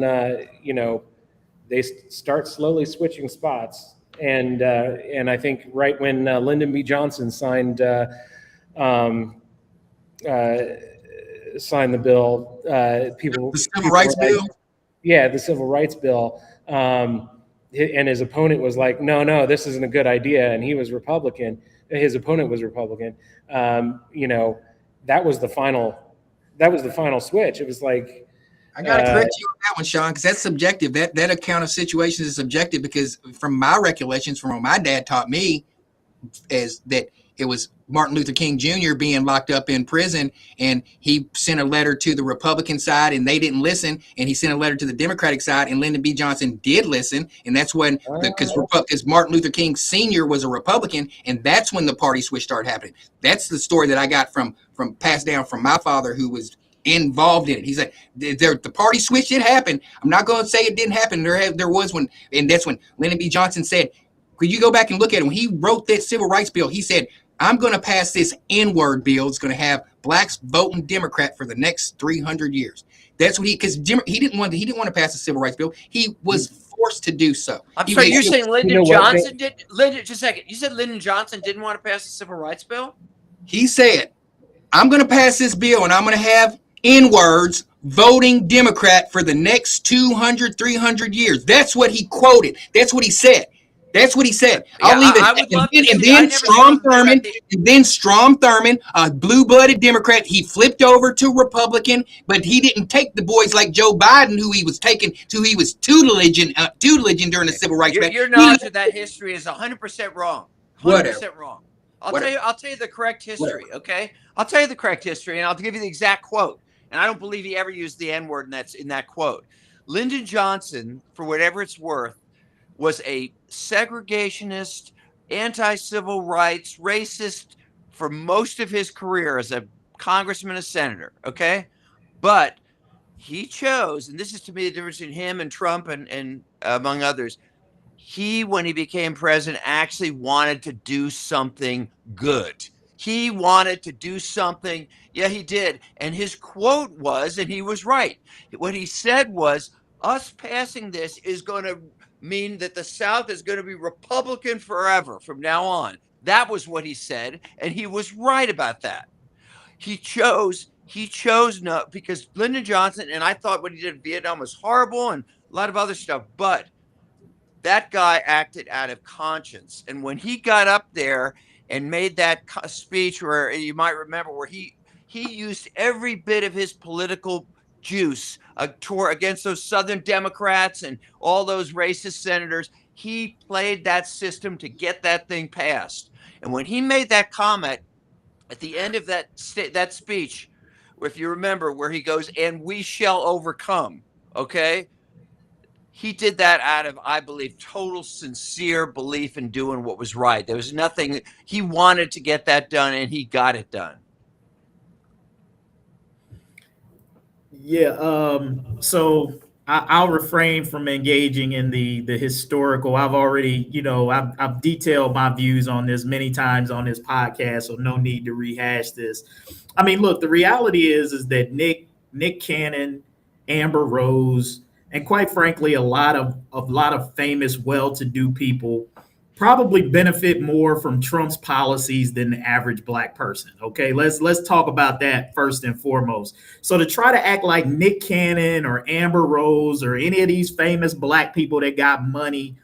they start slowly switching spots. And I think right when Lyndon B. Johnson signed the bill, the Civil Rights Bill. Yeah, the Civil Rights Bill. And his opponent was like, no, this isn't a good idea. And he was Republican. His opponent was Republican. That was the final switch. It was like, I gotta correct you on that one, Sean, because that's subjective. That account of situations is subjective because from my recollections, from what my dad taught me, is that it was Martin Luther King Jr. being locked up in prison, and he sent a letter to the Republican side, and they didn't listen, and he sent a letter to the Democratic side, and Lyndon B. Johnson did listen, and that's when because Martin Luther King Sr. was a Republican, and that's when the party switch started happening. That's the story that I got from passed down from my father, who was involved in it. He said the party switch, it happened. I'm not going to say it didn't happen. There was one, and that's when Lyndon B. Johnson said, could you go back and look at it? When he wrote that civil rights bill, he said, I'm going to pass this N-word bill. It's going to have blacks voting Democrat for the next 300 years. That's what he didn't want to pass the civil rights bill. He was forced to do so. I'm sorry, you're saying Lyndon Johnson did? Lyndon, just a second. You said Lyndon Johnson didn't want to pass the civil rights bill? He said, I'm going to pass this bill, and I'm going to have N-words voting Democrat for the next 200, 300 years. That's what he quoted. That's what he said. That's what he said. I'll leave it. And then Strom Thurmond, a blue-blooded Democrat, he flipped over to Republican, but he didn't take the boys like Joe Biden, who he was tutelaging during the civil rights. Your knowledge of that history is 100% wrong. 100% wrong. I'll tell you the correct history. Okay, I'll tell you the correct history, and I'll give you the exact quote. And I don't believe he ever used the N-word in that quote. Lyndon Johnson, for whatever it's worth, was a segregationist, anti-civil rights, racist for most of his career as a congressman and senator, okay? But he chose, and this is to me the difference in him and Trump and among others, when he became president, actually wanted to do something good. He wanted to do something. Yeah, he did. And his quote was, and he was right, what he said was, us passing this is going to mean that the South is going to be Republican forever from now on. That was what he said, and he was right about that. He chose no, because Lyndon Johnson, and I thought what he did in Vietnam was horrible and a lot of other stuff, but that guy acted out of conscience. And when he got up there and made that speech, where you might remember, where he used every bit of his political juice against those Southern Democrats and all those racist senators. He played that system to get that thing passed. And when he made that comment at the end of that speech, if you remember, where he goes, and we shall overcome, okay? He did that out of, I believe, total sincere belief in doing what was right. There was nothing, he wanted to get that done, and he got it done. Yeah. So I'll refrain from engaging in the historical. I've already, I've detailed my views on this many times on this podcast, so no need to rehash this. I mean, look, the reality is that Nick Cannon, Amber Rose, and quite frankly, a lot of famous, well-to-do people probably benefit more from Trump's policies than the average black person. Okay, let's talk about that first and foremost. So to try to act like Nick Cannon or Amber Rose or any of these famous black people that got money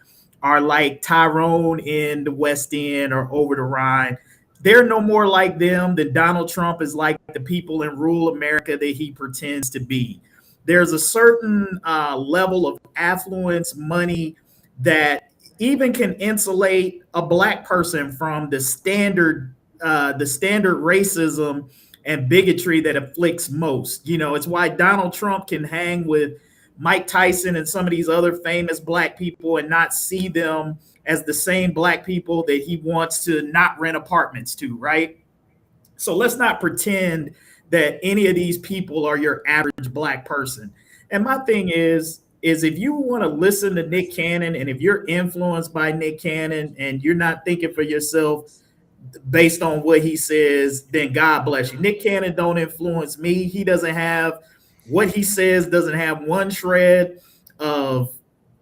are like Tyrone in the West End or over the Rhine, they're no more like them than Donald Trump is like the people in rural America that he pretends to be. There's a certain level of affluence, money that even can insulate a black person from the standard racism and bigotry that afflicts most. It's why Donald Trump can hang with Mike Tyson and some of these other famous black people and not see them as the same black people that he wants to not rent apartments to, right? So let's not pretend that any of these people are your average black person. And my thing is if you want to listen to Nick Cannon, and if you're influenced by Nick Cannon and you're not thinking for yourself based on what he says, then God bless you. Nick Cannon don't influence me. He doesn't have, what he says doesn't have one shred of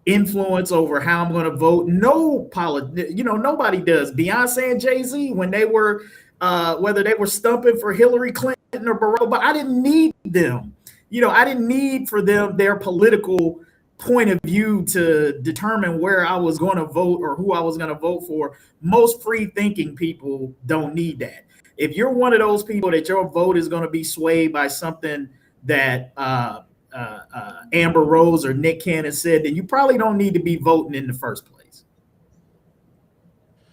influence over how I'm going to vote. Nobody does. Beyonce and Jay-Z, when they were, whether they were stumping for Hillary Clinton or Barack Obama, I didn't need them. I didn't need for them their political point of view to determine where I was going to vote or who I was going to vote for. Most free-thinking people don't need that. If you're one of those people that your vote is going to be swayed by something that Amber Rose or Nick Cannon said, then you probably don't need to be voting in the first place.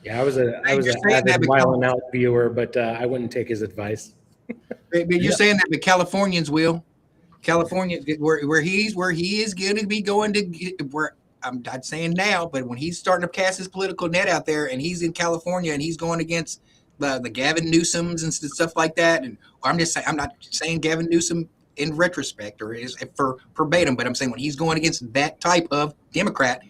Yeah, I was an avid Wild 'N Out viewer, but I wouldn't take his advice. But you're saying that the Californians will. California, where he is going to be going to where I'm not saying now, but when he's starting to cast his political net out there, and he's in California and he's going against the Gavin Newsoms and stuff like that, and I'm just saying, I'm not saying Gavin Newsom in retrospect or is for verbatim, but I'm saying when he's going against that type of Democrat,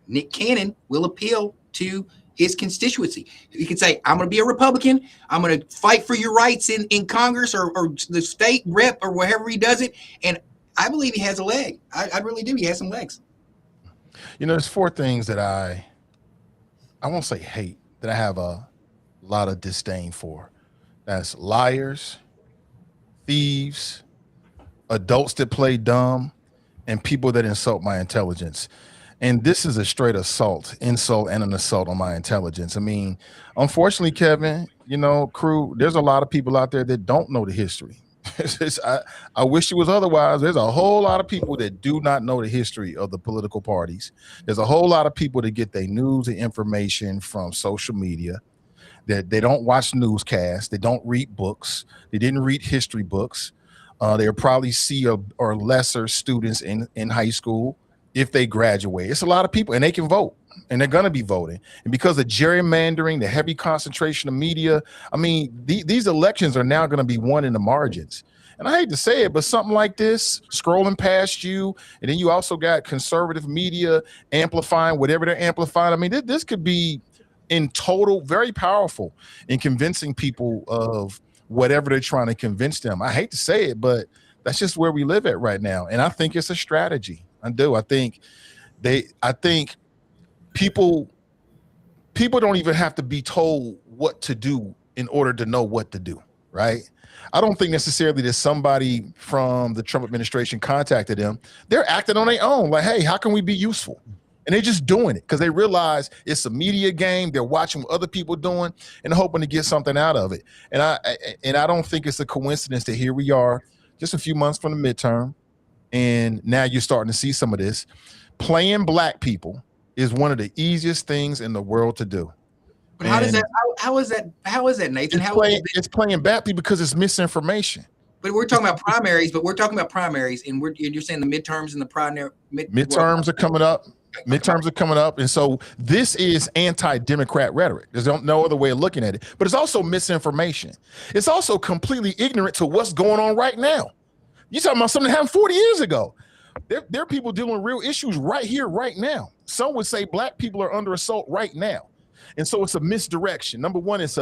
Nick Cannon will appeal to his constituency. He could say, I'm going to be a Republican. I'm going to fight for your rights in Congress or the state rep or wherever he does it. And I believe he has a leg. I really do. He has some legs. You know, there's 4 things that I won't say hate, that I have a lot of disdain for. That's liars, thieves, adults that play dumb, and people that insult my intelligence. And this is a straight insult and an assault on my intelligence. I mean, unfortunately, Kevin, you know, crew, there's a lot of people out there that don't know the history. I wish it was otherwise. There's a whole lot of people that do not know the history of the political parties. There's a whole lot of people that get their news and information from social media, that they don't watch newscasts, they don't read books, they didn't read history books. They'll probably see or lesser students in high school if they graduate. It's a lot of people, and they can vote, and they're going to be voting. And because of gerrymandering, the heavy concentration of media, I mean, these elections are now going to be won in the margins. And I hate to say it, but something like this scrolling past you, and then you also got conservative media amplifying whatever they're amplifying. I mean, this could be in total very powerful in convincing people of whatever they're trying to convince them. I hate to say it, but that's just where we live at right now. And I think it's a strategy. I do. I think people don't even have to be told what to do in order to know what to do, right? I don't think necessarily that somebody from the Trump administration contacted them. They're acting on their own, like, hey, how can we be useful? And they're just doing it because they realize it's a media game. They're watching what other people doing and hoping to get something out of it. And I don't think it's a coincidence that here we are, just a few months from the midterm, and now you're starting to see some of this. Playing black people is one of the easiest things in the world to do. But how is that, Nathan? It's playing black people because it's misinformation. But we're talking about primaries, and you're saying the midterms and the primary midterms are coming up. Midterms are coming up, and so this is anti-Democrat rhetoric. There's no other way of looking at it, but it's also misinformation. It's also completely ignorant to what's going on right now. You're talking about something that happened 40 years ago. There are people dealing with real issues right here, right now. Some would say black people are under assault right now. And so it's a misdirection. Number one, it's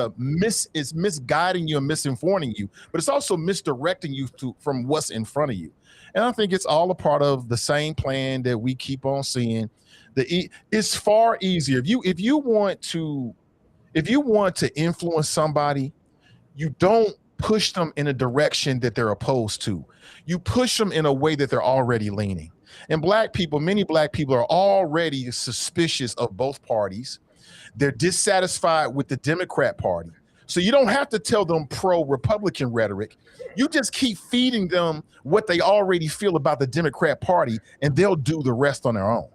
misguiding you and misinforming you, but it's also misdirecting you from what's in front of you. And I think it's all a part of the same plan that we keep on seeing. It's far easier. If you want to influence somebody, you don't push them in a direction that they're opposed to. You push them in a way that they're already leaning. And many black people are already suspicious of both parties. They're dissatisfied with the Democrat Party. So you don't have to tell them pro-Republican rhetoric. You just keep feeding them what they already feel about the Democrat Party, and they'll do the rest on their own.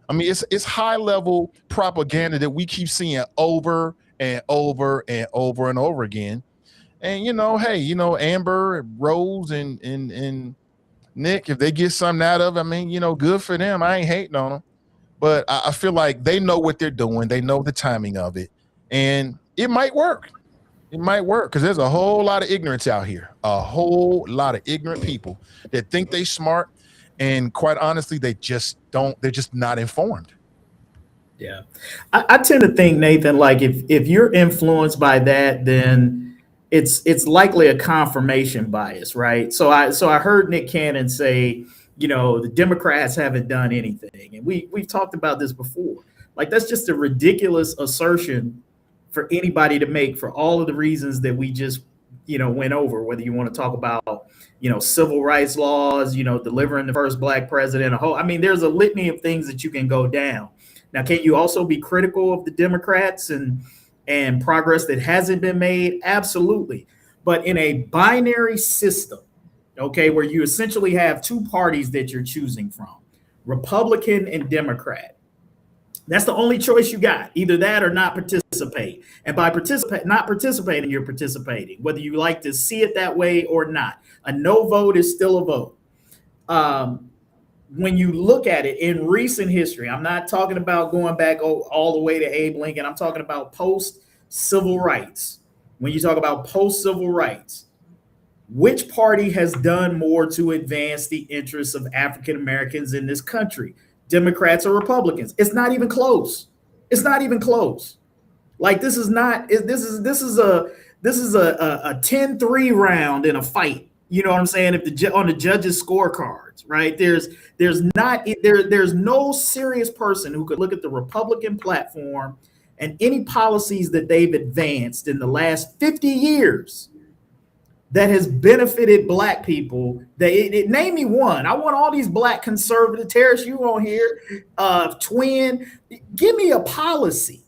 I mean, it's high-level propaganda that we keep seeing over and over and over and over again. And, hey, Amber, Rose, and Nick, if they get something out of it, I mean, good for them. I ain't hating on them. But I feel like they know what they're doing. They know the timing of it. And it might work. It might work because there's a whole lot of ignorance out here. A whole lot of ignorant people that think they smart. And quite honestly, they're just not informed. Yeah. I tend to think, Nathan, like if you're influenced by that, then it's likely a confirmation bias, right? So I heard Nick Cannon say, the Democrats haven't done anything. And we've talked about this before. Like, that's just a ridiculous assertion for anybody to make for all of the reasons that we just, went over, whether you want to talk about, civil rights laws, delivering the first black president, there's a litany of things that you can go down. Now, can you also be critical of the Democrats and progress that hasn't been made? Absolutely. But in a binary system, okay, where you essentially have two parties that you're choosing from, Republican and Democrat. That's the only choice you got, either that or not participate. And by not participating, you're participating, whether you like to see it that way or not. A no vote is still a vote. When you look at it in recent history, I'm not talking about going back all the way to Abe Lincoln. I'm talking about post-civil rights. When you talk about post-civil rights, which party has done more to advance the interests of African Americans in this country? Democrats or Republicans? It's not even close. It's not even close. Like this is a 10-3 round in a fight. You know what I'm saying? If on the judges' scorecards, right? There's no serious person who could look at the Republican platform and any policies that they've advanced in the last 50 years that has benefited Black people. Name me one. I want all these Black conservative. Tarris, you on here? Twin. Give me a policy.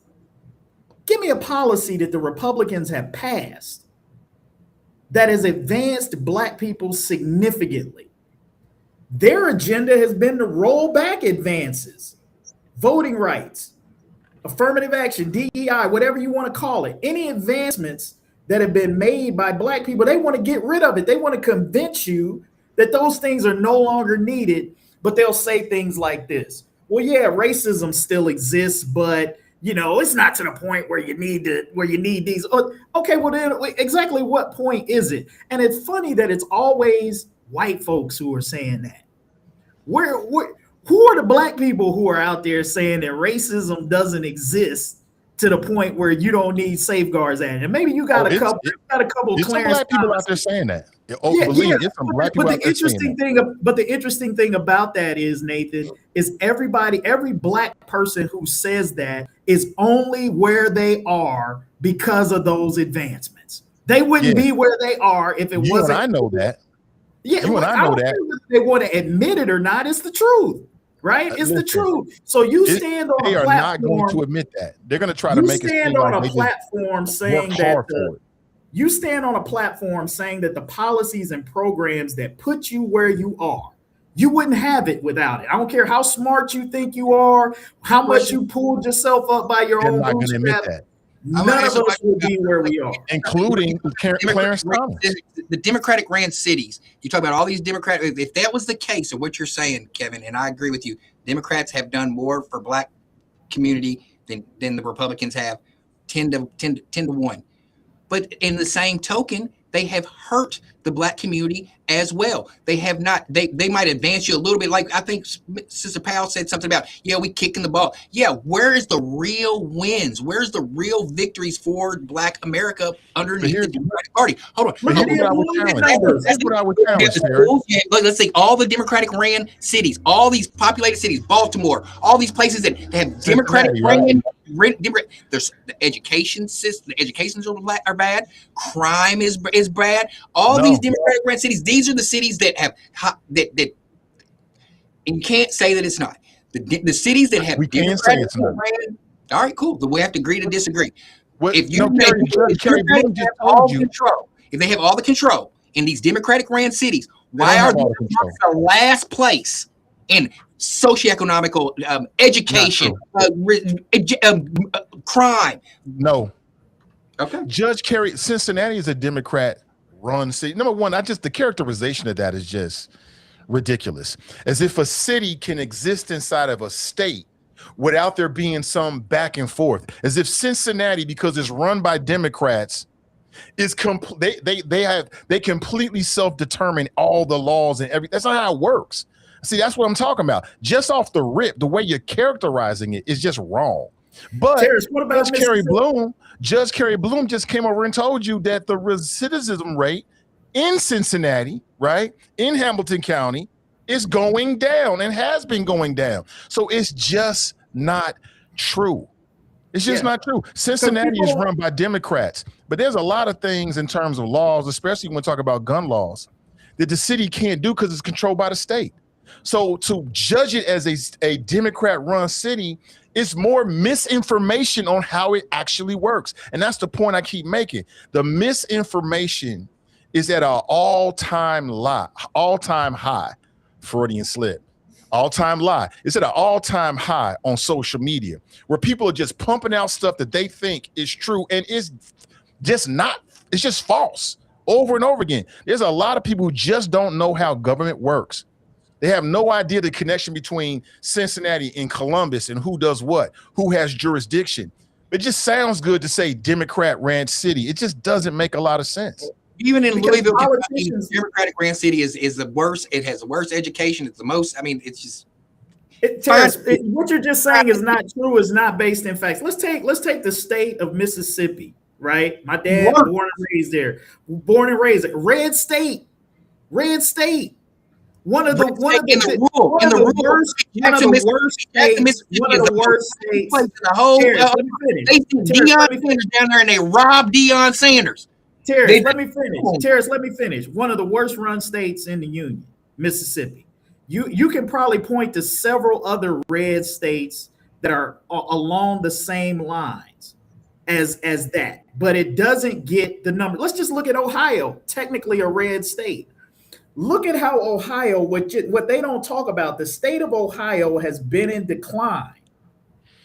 Give me a policy that the Republicans have passed that has advanced Black people significantly. Their agenda has been to roll back advances, voting rights, affirmative action, DEI, whatever you want to call it. Any advancements that have been made by Black people, they want to get rid of it. They want to convince you that those things are no longer needed, but they'll say things like this. Well, yeah, racism still exists, but it's not to the point where you need these. Okay, well then exactly what point is it? And it's funny that it's always white folks who are saying that. Who are the Black people who are out there saying that racism doesn't exist to the point where you don't need safeguards at it? And maybe you got a couple. There's some Black people out there saying that. There's some Black people out there saying that. But the interesting thing about that is, Nathan, is every Black person who says that is only where they are because of those advancements. They wouldn't be where they are if it wasn't. I know that. Yeah, I know that. If they want to admit it or not, it's the truth. Right? It's the truth. So you stand on a platform. They are not going to admit that. They're going to try to make it seem like they platform saying that you stand on a platform saying that the policies and programs that put you where you are, you wouldn't have it without it. I don't care how smart you think you are, how much you pulled yourself up by your own bootstrap. None of us will be where we are, including Clarence Thomas. The Democratic ran cities. You talk about all these Democratic. If that was the case of what you're saying, Kevin, and I agree with you, Democrats have done more for Black community than the Republicans have, 10 to 1. But in the same token, they have hurt the Black community as well. They have not. They might advance you a little bit. Like I think Sister Powell said something about, we kicking the ball. Yeah, where is the real wins? Where's the real victories for Black America underneath the Democratic Party? Hold on. That's what I would challenge. Let's say all the Democratic ran cities, all these populated cities, Baltimore, all these places that have Democratic ran. There's the education system. The educations are bad. Crime is bad. All these Democratic ran cities. These are the cities that have that. And you can't say that it's not the cities that have. We can't say it's not. All right, cool. But we have to agree to disagree. If they have all the control in these Democratic ran cities, why are they the last place in socioeconomical education, crime? No. Okay. Cincinnati is a Democrat-run city. Number one, the characterization of that is just ridiculous. As if a city can exist inside of a state without there being some back and forth. As if Cincinnati, because it's run by Democrats, is they completely self-determine all the laws and everything. That's not how it works. See, that's what I'm talking about. Just off the rip, the way you're characterizing it is just wrong. But Tarris, what about Judge Carrie Bloom just came over and told you that the recidivism rate in Cincinnati, right, in Hamilton County, is going down and has been going down. So it's just not true. It's just not true. Cincinnati is run by Democrats, but there's a lot of things in terms of laws, especially when we talk about gun laws, that the city can't do because it's controlled by the state. So to judge it as a Democrat-run city is more misinformation on how it actually works. And that's the point I keep making. The misinformation is at an all-time high. Freudian slip. All-time lie. It's at an all-time high on social media, where people are just pumping out stuff that they think is true and is just not. It's just false over and over again. There's a lot of people who just don't know how government works. They have no idea the connection between Cincinnati and Columbus and who does what, who has jurisdiction. It just sounds good to say Democrat ran city. It just doesn't make a lot of sense. Even in Louisville, Democratic Grand City is the worst. It has the worst education. It's the most. I mean, it's just. Tarris, what you're just saying is not true. Is not based in facts. Let's take the state of Mississippi. Right, my dad born and raised there. Born and raised red state. One of the worst states. The whole they Deion Sanders down there, and they robbed Deion Sanders. Tarris, let me finish. One of the worst run states in the union, Mississippi. You can probably point to several other red states that are along the same lines as that, but it doesn't get the number. Let's just look at Ohio, technically a red state. Look at how Ohio, what they don't talk about, the state of Ohio has been in decline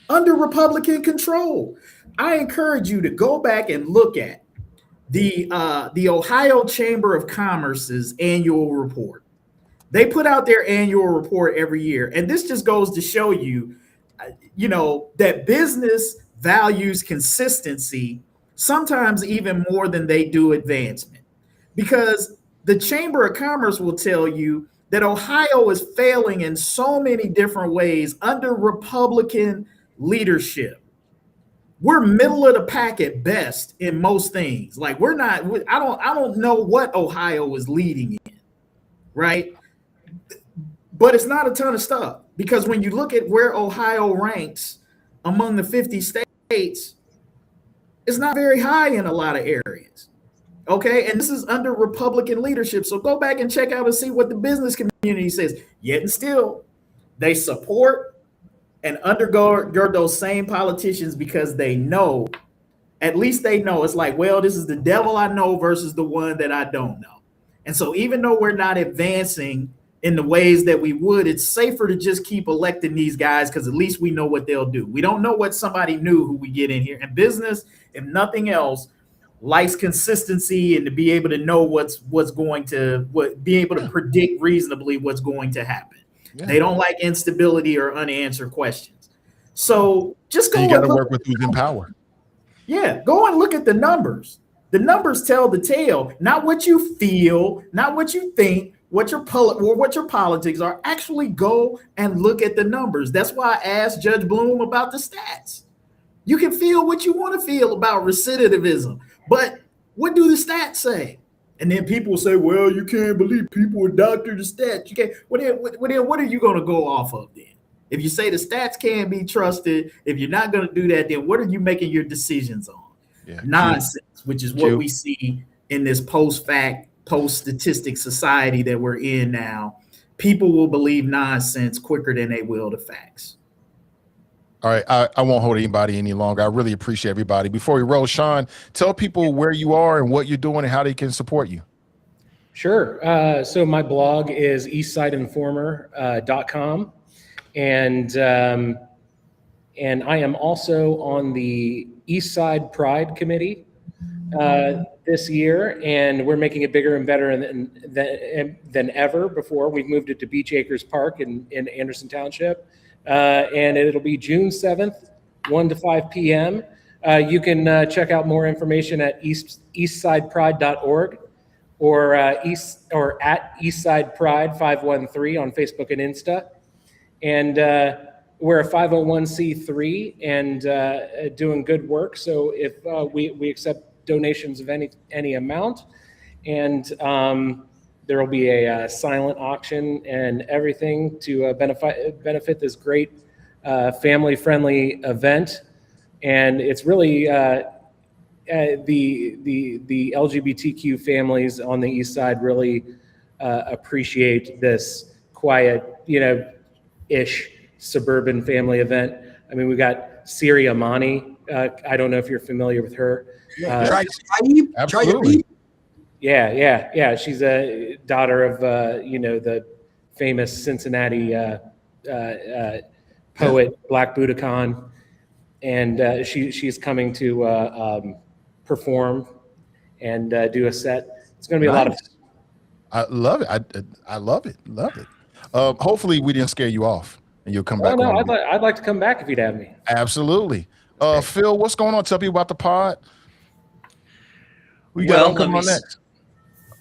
under Republican control. I encourage you to go back and look at the Ohio Chamber of Commerce's annual report. They put out their annual report every year, and this just goes to show you, that business values consistency sometimes even more than they do advancement, because the Chamber of Commerce will tell you that Ohio is failing in so many different ways under Republican leadership. We're middle of the pack at best in most things. Like we're not. I don't know what Ohio is leading in, right? But it's not a ton of stuff, because when you look at where Ohio ranks among the 50 states, it's not very high in a lot of areas. Okay, and this is under Republican leadership. So go back and check out and see what the business community says. Yet and still, they support and undergird those same politicians, because they know, at least they know, it's like, well, this is the devil I know versus the one that I don't know. And so even though we're not advancing in the ways that we would, it's safer to just keep electing these guys, because at least we know what they'll do. We don't know what somebody new who we get in here. And business, if nothing else, likes consistency and to be able to know be able to predict reasonably what's going to happen. Yeah. They don't like instability or unanswered questions. So just go. You got to work with who's in power. Yeah, go and look at the numbers. The numbers tell the tale, not what you feel, not what you think, what your politics are. Actually go and look at the numbers. That's why I asked Judge Bloom about the stats. You can feel what you want to feel about recidivism, but what do the stats say? And then people say, well, you can't believe people would doctor the stats. You can't. What are you going to go off of then? If you say the stats can't be trusted, if you're not going to do that, then what are you making your decisions on? Yeah. Nonsense, which is what we see in this post-fact, post-statistic society that we're in now. People will believe nonsense quicker than they will the facts. All right, I won't hold anybody any longer. I really appreciate everybody. Before we roll, Sean, tell people where you are and what you're doing and how they can support you. Sure. So my blog is eastsideinformer.com, and I am also on the East Side Pride Committee this year, and we're making it bigger and better than ever before. We've moved it to Beach Acres Park in Anderson Township. And it'll be June 7th, 1 to 5 p.m. You can check out more information at eastsidepride.org or at Eastside Pride 513 on Facebook and Insta. And we're a 501c3 and doing good work. So if we accept donations of any amount, and there will be a silent auction and everything to benefit this great family-friendly event. And it's really the LGBTQ families on the East Side really appreciate this quiet, ish suburban family event. I mean, we got Siri Amani. I don't know if you're familiar with her. Absolutely. Yeah. She's a daughter of the famous Cincinnati poet Black Budokan, and she's coming to perform and do a set. It's going to be a lot of. I love it. I love it. Love it. Hopefully, we didn't scare you off, and you'll come back. No, I'd like to come back if you'd have me. Absolutely. Phil, what's going on? Tell people about the pod. We Well, got coming on next.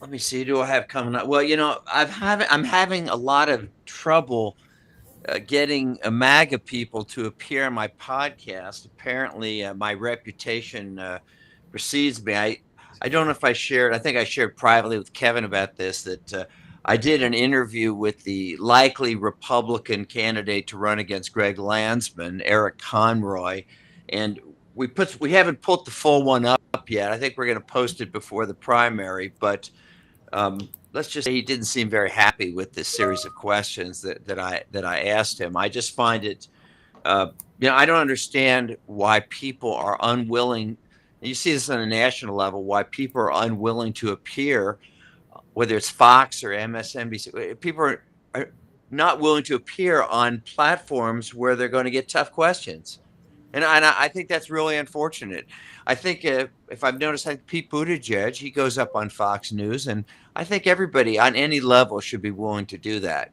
Let me see. Do I have coming up? Well, I'm having a lot of trouble getting MAGA people to appear on my podcast. Apparently, my reputation precedes me. I don't know if I shared. I think I shared privately with Kevin about this, that I did an interview with the likely Republican candidate to run against Greg Landsman, Eric Conroy, and we haven't put the full one up yet. I think we're going to post it before the primary, but let's just say he didn't seem very happy with this series of questions that I asked him. I just find it, I don't understand why people are unwilling. You see this on a national level, why people are unwilling to appear, whether it's Fox or MSNBC. People are not willing to appear on platforms where they're going to get tough questions. And I think that's really unfortunate. I think if I've noticed, like Pete Buttigieg, he goes up on Fox News, and I think everybody on any level should be willing to do that.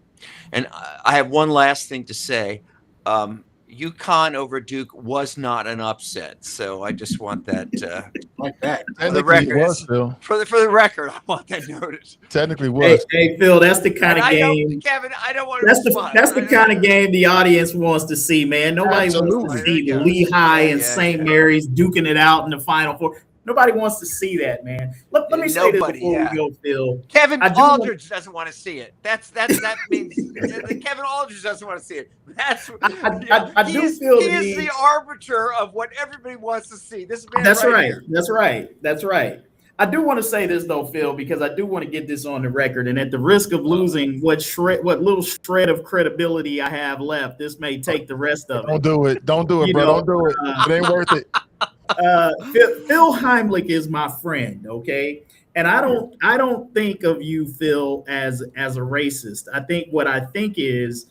And I have one last thing to say. UConn over Duke was not an upset, so I just want that Like that. for the record. Was, Phil. For the record, I want that noticed. Technically was. Hey, Phil, that's the kind of game. Kevin, I don't want to. That's the kind of game the audience wants to see, man. Nobody wants to see Lehigh and St. Mary's duking it out in the Final Four. Nobody wants to see that, man. Let me say this before we go, Phil. Kevin Aldridge doesn't want to see it. That means Kevin Aldridge doesn't want to see it. I do feel he is the arbiter of what everybody wants to see. This man. That's right. I do want to say this though, Phil, because I do want to get this on the record, and at the risk of losing what little shred of credibility I have left, this may take the rest of it. Don't do it, bro. Don't do it. It ain't worth it. Phil Heimlich is my friend, okay? And I don't think of you, Phil, as a racist. I think is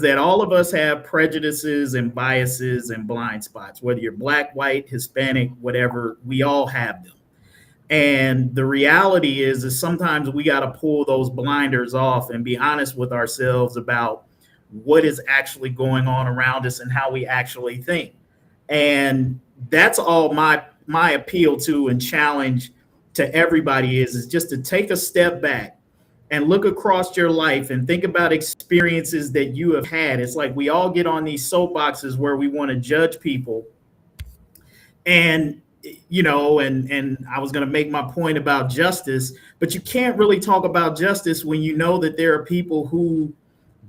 that all of us have prejudices and biases and blind spots, whether you're black, white, Hispanic, whatever, we all have them. And the reality is sometimes we got to pull those blinders off and be honest with ourselves about what is actually going on around us and how we actually think. And that's all my appeal to and challenge to everybody is just to take a step back and look across your life and think about experiences that you have had. It's like we all get on these soapboxes where we want to judge people. And, and I was going to make my point about justice, but you can't really talk about justice when you know that there are people who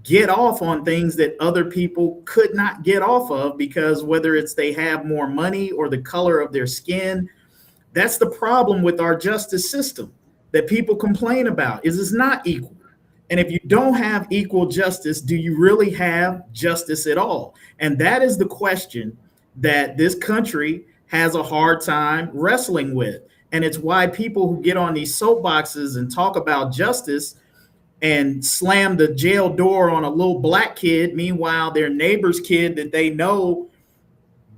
get off on things that other people could not get off of, because whether it's they have more money or the color of their skin, that's the problem with our justice system that people complain about, is it's not equal. And if you don't have equal justice, do you really have justice at all? And that is the question that this country has a hard time wrestling with. And it's why people who get on these soapboxes and talk about justice and slam the jail door on a little black kid, meanwhile their neighbor's kid that they know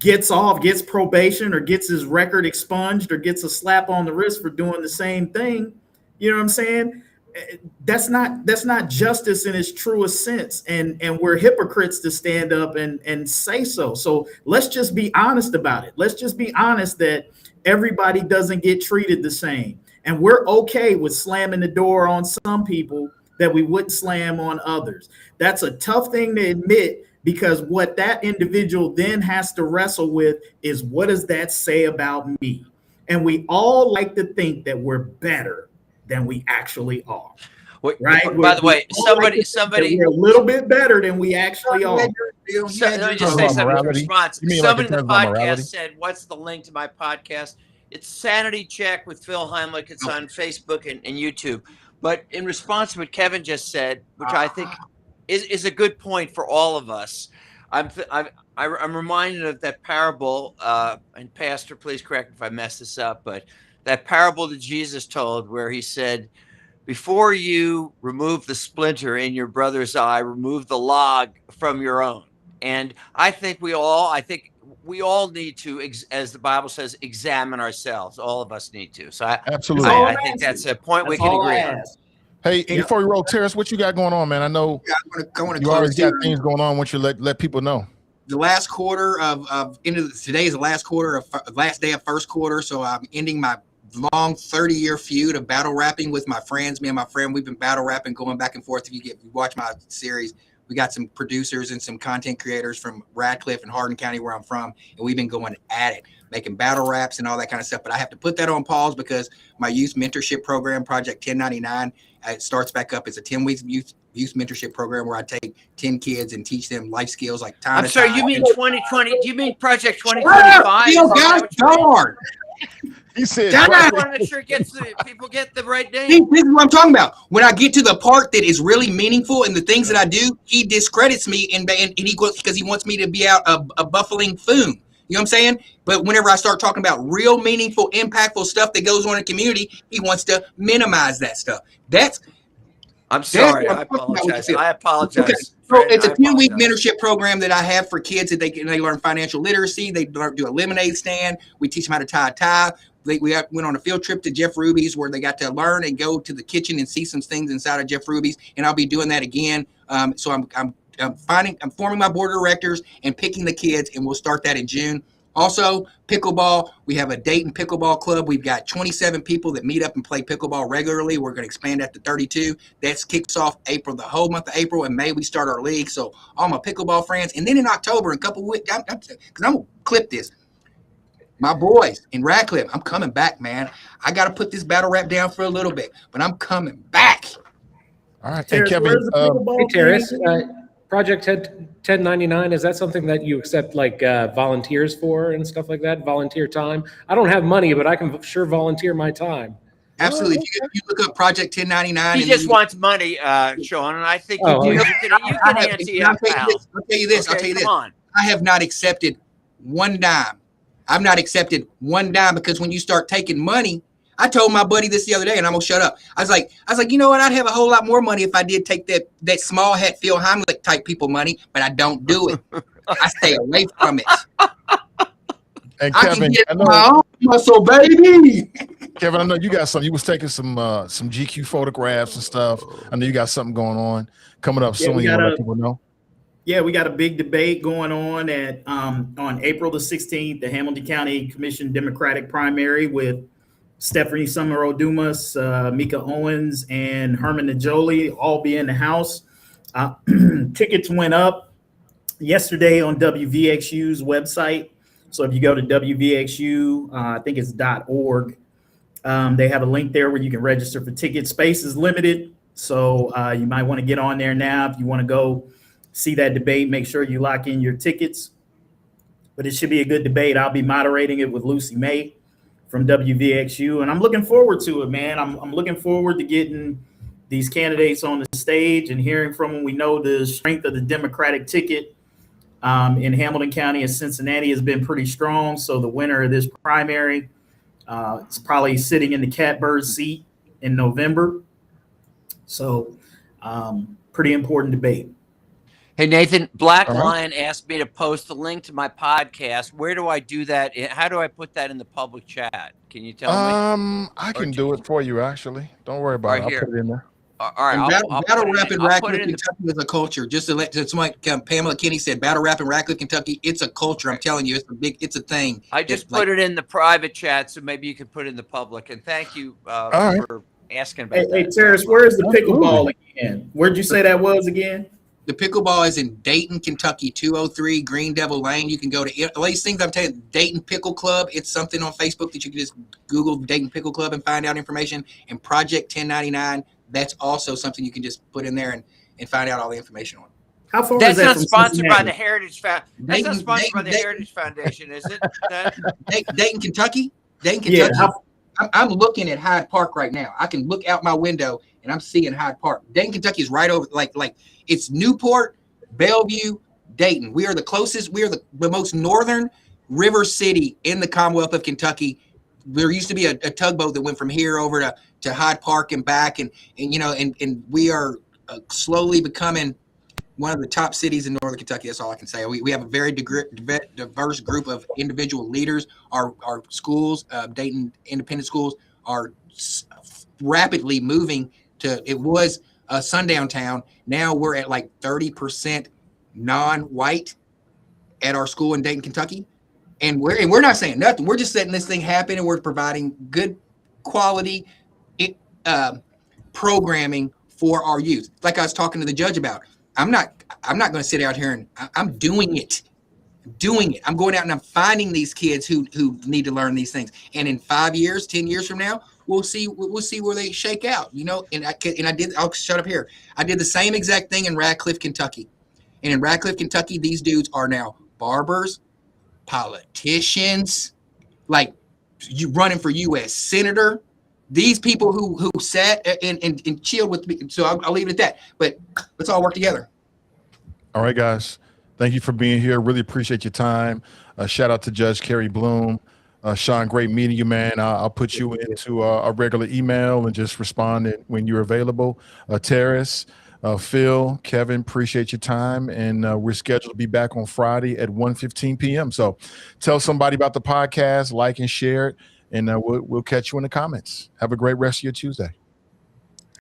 gets off, gets probation, or gets his record expunged, or gets a slap on the wrist for doing the same thing. You know what I'm saying? That's not justice in its truest sense. And we're hypocrites to stand up and say so. So let's just be honest about it. Let's just be honest that everybody doesn't get treated the same. And we're okay with slamming the door on some people that we wouldn't slam on others. That's a tough thing to admit, because what that individual then has to wrestle with is, what does that say about me? And we all like to think that we're better than we actually are. Right? By the way, somebody, we're a little bit better than we actually are. Let me just say something in response. Somebody in the podcast said, "What's the link to my podcast?" It's Sanity Check with Phil Heimlich. It's on Facebook and YouTube. But in response to what Kevin just said, which I think is a good point for all of us, I'm reminded of that parable. And Pastor, please correct me if I mess this up, but that parable that Jesus told where he said, before you remove the splinter in your brother's eye, remove the log from your own. And I think we all need to, as the Bible says, examine ourselves. All of us need to. So Absolutely. I think that's a point we can agree on. Hey, before we roll, Tarris, what you got going on, man? I know I want to you always close got things going on. Once you let people know. The last quarter today is the last quarter of last day of first quarter, so I'm ending my long 30-year feud of battle rapping with my friends. Me and my friend, we've been battle rapping, going back and forth. If you watch my series, we got some producers and some content creators from Radcliffe and Horton County, where I'm from, and we've been going at it, making battle raps and all that kind of stuff. But I have to put that on pause because my youth mentorship program, Project 1099, it starts back up. It's a 10-week youth mentorship program where I take 10 kids and teach them life skills like time. I'm sorry, you mean 2020? Do you mean Project 2025? He said, I want to make sure people get the right name. See, this is what I'm talking about. When I get to the part that is really meaningful and the things that I do, he discredits me and he goes because he wants me to be out a buffling foom. You know what I'm saying? But whenever I start talking about real, meaningful, impactful stuff that goes on in the community, he wants to minimize that stuff. I'm sorry. I apologize. Okay. So it's a 10-week mentorship program that I have for kids that they learn financial literacy. They do a lemonade stand. We teach them how to tie a tie. We went on a field trip to Jeff Ruby's where they got to learn and go to the kitchen and see some things inside of Jeff Ruby's. And I'll be doing that again. So I'm forming my board of directors and picking the kids, and we'll start that in June. Also, pickleball. We have a Dayton pickleball club. We've got 27 people that meet up and play pickleball regularly. We're going to expand that to 32. That kicks off April, the whole month of April, and May we start our league. So all my pickleball friends, and then in October, in a couple of weeks, because I'm going to clip this. My boys in Radcliffe, I'm coming back, man. I got to put this battle rap down for a little bit, but I'm coming back. All right, Tarris, Kevin. Hey, Tarris, Project 1099, is that something that you accept like volunteers for and stuff like that? Volunteer time? I don't have money, but I can sure volunteer my time. Absolutely. If you look up Project 1099. He just wants money, Sean, and I think you do. You can answer I'll tell you this. Come on. I have not accepted one dime. I've not accepted one dime because when you start taking money, I told my buddy this the other day, and I'm gonna shut up. I was like, you know what? I'd have a whole lot more money if I did take that small hat Phil Heimlich type people money, but I don't do it. I stay away from it. And I Kevin, can get my own muscle, baby. Kevin, I know you got some. You was taking some GQ photographs and stuff. I know you got something going on coming up soon. You want to let people know? Yeah, we got a big debate going on on April the 16th, the Hamilton County Commission Democratic primary with Stephanie Summerall Dumas, Mika Owens, and Herman Najoli all be in the house. Tickets went up yesterday on WVXU's website. So if you go to WVXU, I think it's .org, they have a link there where you can register for tickets. Space is limited, so you might want to get on there now if you want to go see that debate. Make sure you lock in your tickets. But it should be a good debate. I'll be moderating it with Lucy May from WVXU, and I'm looking forward to it, man. I'm looking forward to getting these candidates on the stage and hearing from them. We know the strength of the Democratic ticket in Hamilton County and Cincinnati has been pretty strong. So the winner of this primary is probably sitting in the catbird seat in November. So pretty important debate. Hey, Nathan, Black Lion asked me to post the link to my podcast. Where do I do that? How do I put that in the public chat? Can you tell me? I can do it for you, actually. Don't worry about it. I'll put it in there. All right. Battle rap in Radcliffe, Kentucky is a culture. Just to let Pamela Kinney said, battle rap in Radcliffe, Kentucky, it's a culture. I'm telling you, it's a thing. I just put it in the private chat, so maybe you can put it in the public. And thank you for asking about that. Hey, Tarris, where is the pickleball again? Where'd you say that was again? The pickleball is in Dayton, Kentucky, 203 Green Devil Lane. You can go to all these things I'm telling you, Dayton Pickle Club. It's something on Facebook that you can just Google Dayton Pickle Club and find out information. And Project 1099, that's also something you can just put in there and find out all the information on. How far That's is that not from sponsored by Cincinnati? the Heritage Foundation. That's not sponsored by the Heritage Foundation, is it? Dayton, Kentucky? Dayton, Kentucky. Yeah, I'm looking at Hyde Park right now. I can look out my window and I'm seeing Hyde Park. Dayton, Kentucky is right over, like it's Newport, Bellevue, Dayton. We are the closest. We are the most northern river city in the Commonwealth of Kentucky. there used to be a tugboat that went from here over to Hyde Park and back, and we are slowly becoming one of the top cities in Northern Kentucky. That's all I can say. We have a very diverse group of individual leaders. Our schools, Dayton Independent Schools, are rapidly moving to. It was a sundown town. Now we're at like 30% non-white at our school in Dayton, Kentucky, and we're not saying nothing. We're just letting this thing happen, and we're providing good quality programming for our youth. Like I was talking to the judge about. I'm not going to sit out here and I'm doing it. I'm going out and I'm finding these kids who need to learn these things. And in 5 years, 10 years from now, we'll see where they shake out, you know. And I'll shut up here. I did the same exact thing in Radcliffe, Kentucky. And in Radcliffe, Kentucky, these dudes are now barbers, politicians, like you running for U.S. senator. These people who sat and chilled with me. So I'll leave it at that. But let's all work together. All right, guys. Thank you for being here. Really appreciate your time. Shout out to Judge Kerry Bloom. Sean, great meeting you, man. I'll put you into a regular email and just respond when you're available. Tarris, Phil, Kevin, appreciate your time. And we're scheduled to be back on Friday at 1:15 p.m. So tell somebody about the podcast, like and share it. And we'll catch you in the comments. Have a great rest of your Tuesday.